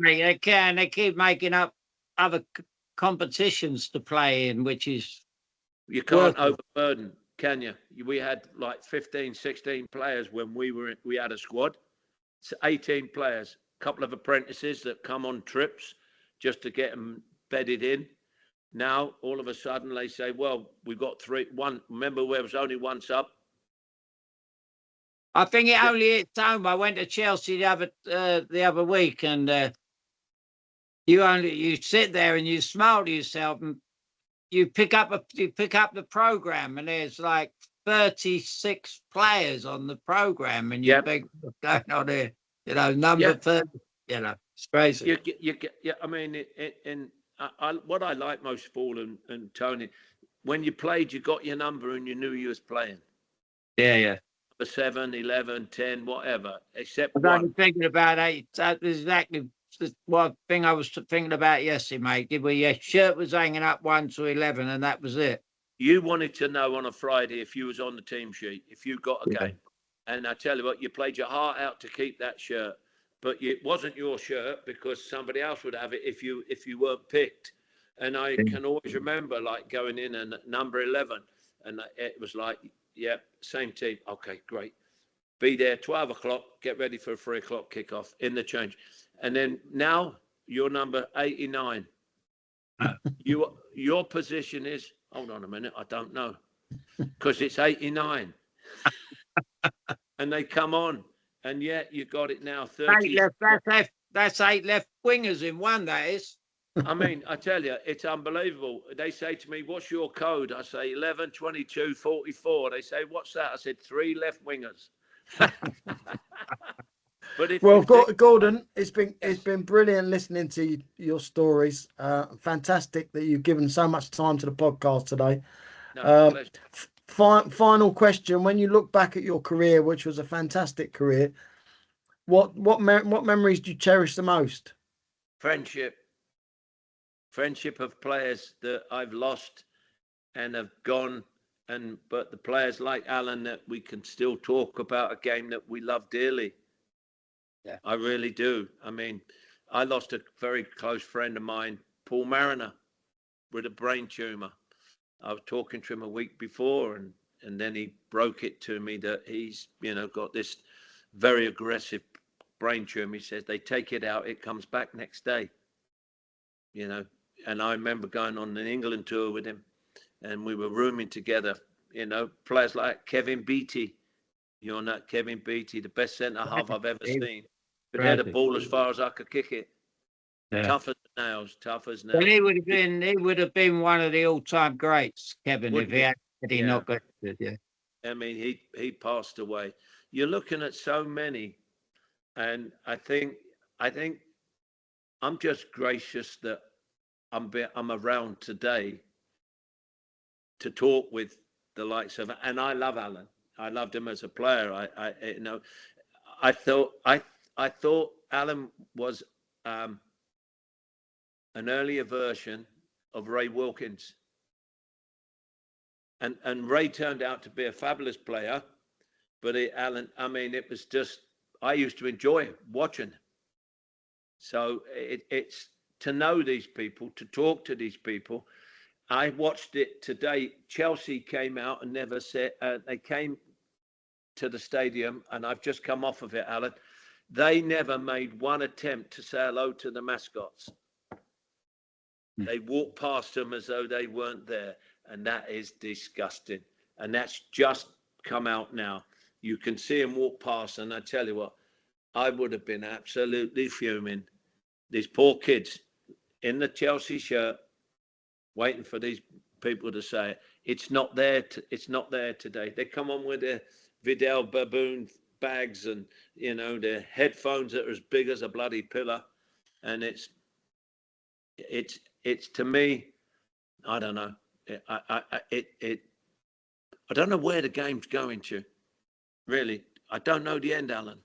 making up other competitions to play in, which is you can't overburden, can you? We had like 15, 16 players when we had a squad. It's 18 players, a couple of apprentices that come on trips just to get them bedded in. Now, all of a sudden, they say, well, we've got 1. Remember, there was only 1 sub? I think it only hit home. I went to Chelsea the other week, and you sit there and you smile to yourself, and you pick up the program, and there's like 36 players on the program, and you think, what's going on here? You know, number 30. You know, it's crazy. I mean, what I like most, Paul and Tony, when you played, you got your number and you knew you was playing. Yeah. Number 7, 11, 10, whatever, except I was thinking about it. That's exactly one thing I was thinking about yesterday, mate. Where your shirt was hanging up 1 to 11, and that was it. You wanted to know on a Friday if you was on the team sheet, if you got a game. And I tell you what, you played your heart out to keep that shirt. But it wasn't your shirt because somebody else would have it if you weren't picked. And I can always remember like going in and number 11, and it was like, same team. Okay, great. Be there 12 o'clock. Get ready for a 3 o'clock kickoff in the change. And then now you're number 89. Your position is, hold on a minute, I don't know, because it's 89, and they come on, and yet you got it now 30. That's 8 left wingers in one. That is. I mean, I tell you, it's unbelievable. They say to me, "What's your code?" I say 11, 22, 44. They say, "What's that?" I said 3 left wingers. But if Well, you think, Gordon, it's been brilliant listening to your stories. Fantastic that you've given so much time to the podcast today. no, pleasure. Final question: when you look back at your career, which was a fantastic career, what memories do you cherish the most? Friendship of players that I've lost and have gone, but the players like Alan that we can still talk about a game that we love dearly. Yeah. I really do. I mean, I lost a very close friend of mine, Paul Mariner, with a brain tumor. I was talking to him a week before, and then he broke it to me that he's, got this very aggressive brain tumor. He says they take it out, it comes back next day. And I remember going on an England tour with him, and we were rooming together. Players like Kevin Beattie. You're not Kevin Beattie, the best centre half I've ever seen. Could hit a ball as far as I could kick it. Yeah. Tough as nails. Well, he would have been one of the all-time greats, Kevin, if he had not got it. Yeah. I mean, he passed away. You're looking at so many, and I think I'm just gracious that I'm around today to talk with the likes of, and I love Alan. I loved him as a player. I thought Alan was an earlier version of Ray Wilkins. And Ray turned out to be a fabulous player, but Alan, I mean, it was just, I used to enjoy watching. So it's to know these people, to talk to these people. I watched it today. Chelsea came out and never said, they came to the stadium, and I've just come off of it, Alan. They never made one attempt to say hello to the mascots. They walked past them as though they weren't there, and that is disgusting. And that's just come out now. You can see them walk past, and I tell you what, I would have been absolutely fuming. These poor kids in the Chelsea shirt, waiting for these people to say it. It's not there. It's not there today. They come on with their Vidal baboon bags and their headphones that are as big as a bloody pillar, and it's to me, I don't know. I don't know where the game's going to. Really, I don't know the end, Alan.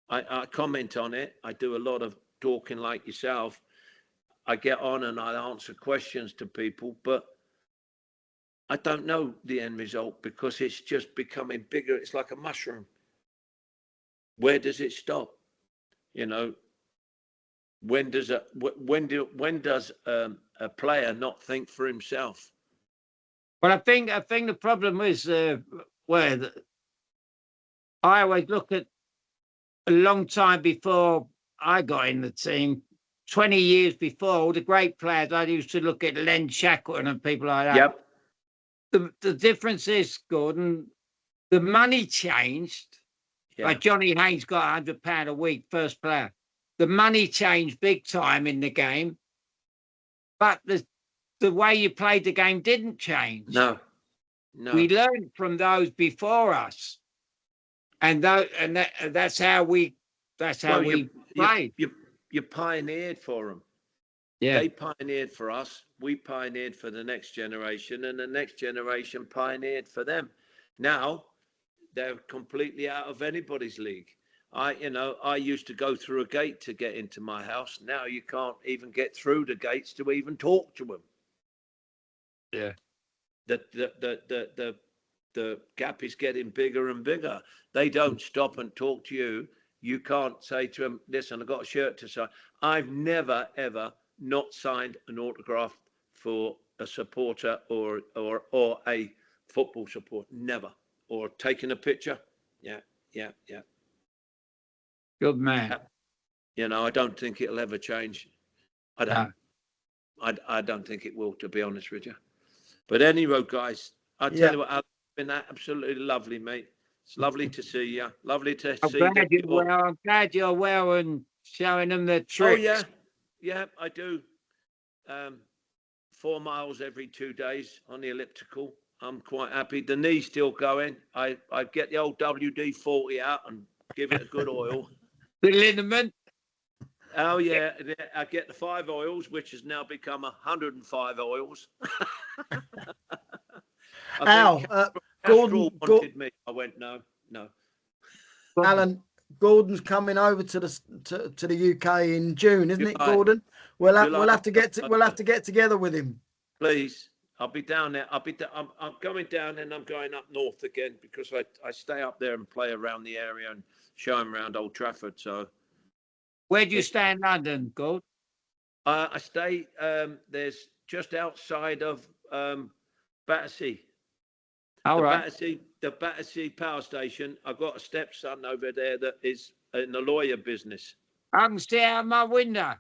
I comment on it. I do a lot of talking like yourself. I get on and I answer questions to people, but I don't know the end result because it's just becoming bigger. It's like a mushroom. Where does it stop? When does a player not think for himself? Well, I think the problem is where I always look at a long time before I got in the team, 20 years before, all the great players. I used to look at Len Shackleton and people like that. Yep. The difference is, Gordon, the money changed. Yeah. Like Johnny Haynes got £100 a week, first player. The money changed big time in the game, but the way you played the game didn't change. No. We learned from those before us, and that's how we played. You pioneered for them. Yeah. They pioneered for us. We pioneered for the next generation, and the next generation pioneered for them. Now they're completely out of anybody's league. I used to go through a gate to get into my house. Now you can't even get through the gates to even talk to them. Yeah. The gap is getting bigger and bigger. They don't stop and talk to you. You can't say to them, listen, I've got a shirt to sign. I've never, ever not signed an autograph for a supporter or a football supporter. Never. Or taken a picture. Yeah. Good man. I don't think it'll ever change. I don't. I don't think it will, to be honest with you. But anyway, guys, I tell Yeah. you what, Alan, it's been absolutely lovely, mate. It's lovely to see you. Lovely to I'm see glad that you're well. I'm glad you're well and showing them the tricks. Oh yeah, yeah, I do. 4 miles every 2 days on the elliptical. I'm quite happy. The knee's still going. I get the old WD-40 out and give it a good oil. The liniment. Oh yeah, I get the 5 oils, which has now become 105 oils. Al, Gordon wanted me. I went no. Alan, Gordon's coming over to the UK in June, isn't it, Gordon? We'll have to get together with him. Please, I'll be down there. I'm going down and I'm going up north again because I stay up there and play around the area and show him around Old Trafford. So, where do you stay in London, Gord? I stay there's just outside of Battersea. The Battersea power station. I've got a stepson over there that is in the lawyer business. I can see out my window.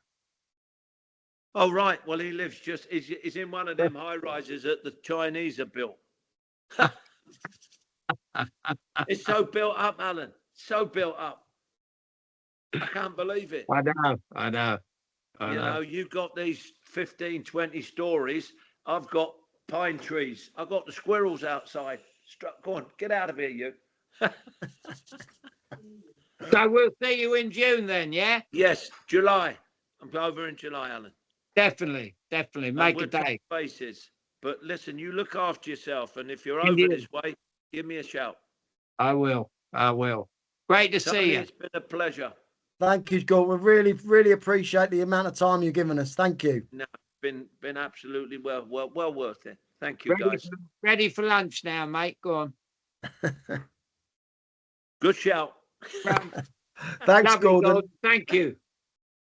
Oh, right. Well, he lives he's in one of them high rises that the Chinese have built. It's so built up, Alan. So built up. I can't believe it. I know. You know, you've got these 15, 20 stories. I've got pine trees. I've got the squirrels outside. Go on, get out of here, you. So we'll see you in June then, yeah? Yes, July. I'm over in July, Alan. Definitely. Make a day. Faces. But listen, you look after yourself, and if you're over this way, give me a shout. I will. Great to see you. It's been a pleasure. Thank you, Gordon. We really, really appreciate the amount of time you've given us. Thank you. No, been absolutely well worth it. Thank you, guys. Ready for lunch now, mate. Go on. Good shout. Thanks, Gordon. Thank you.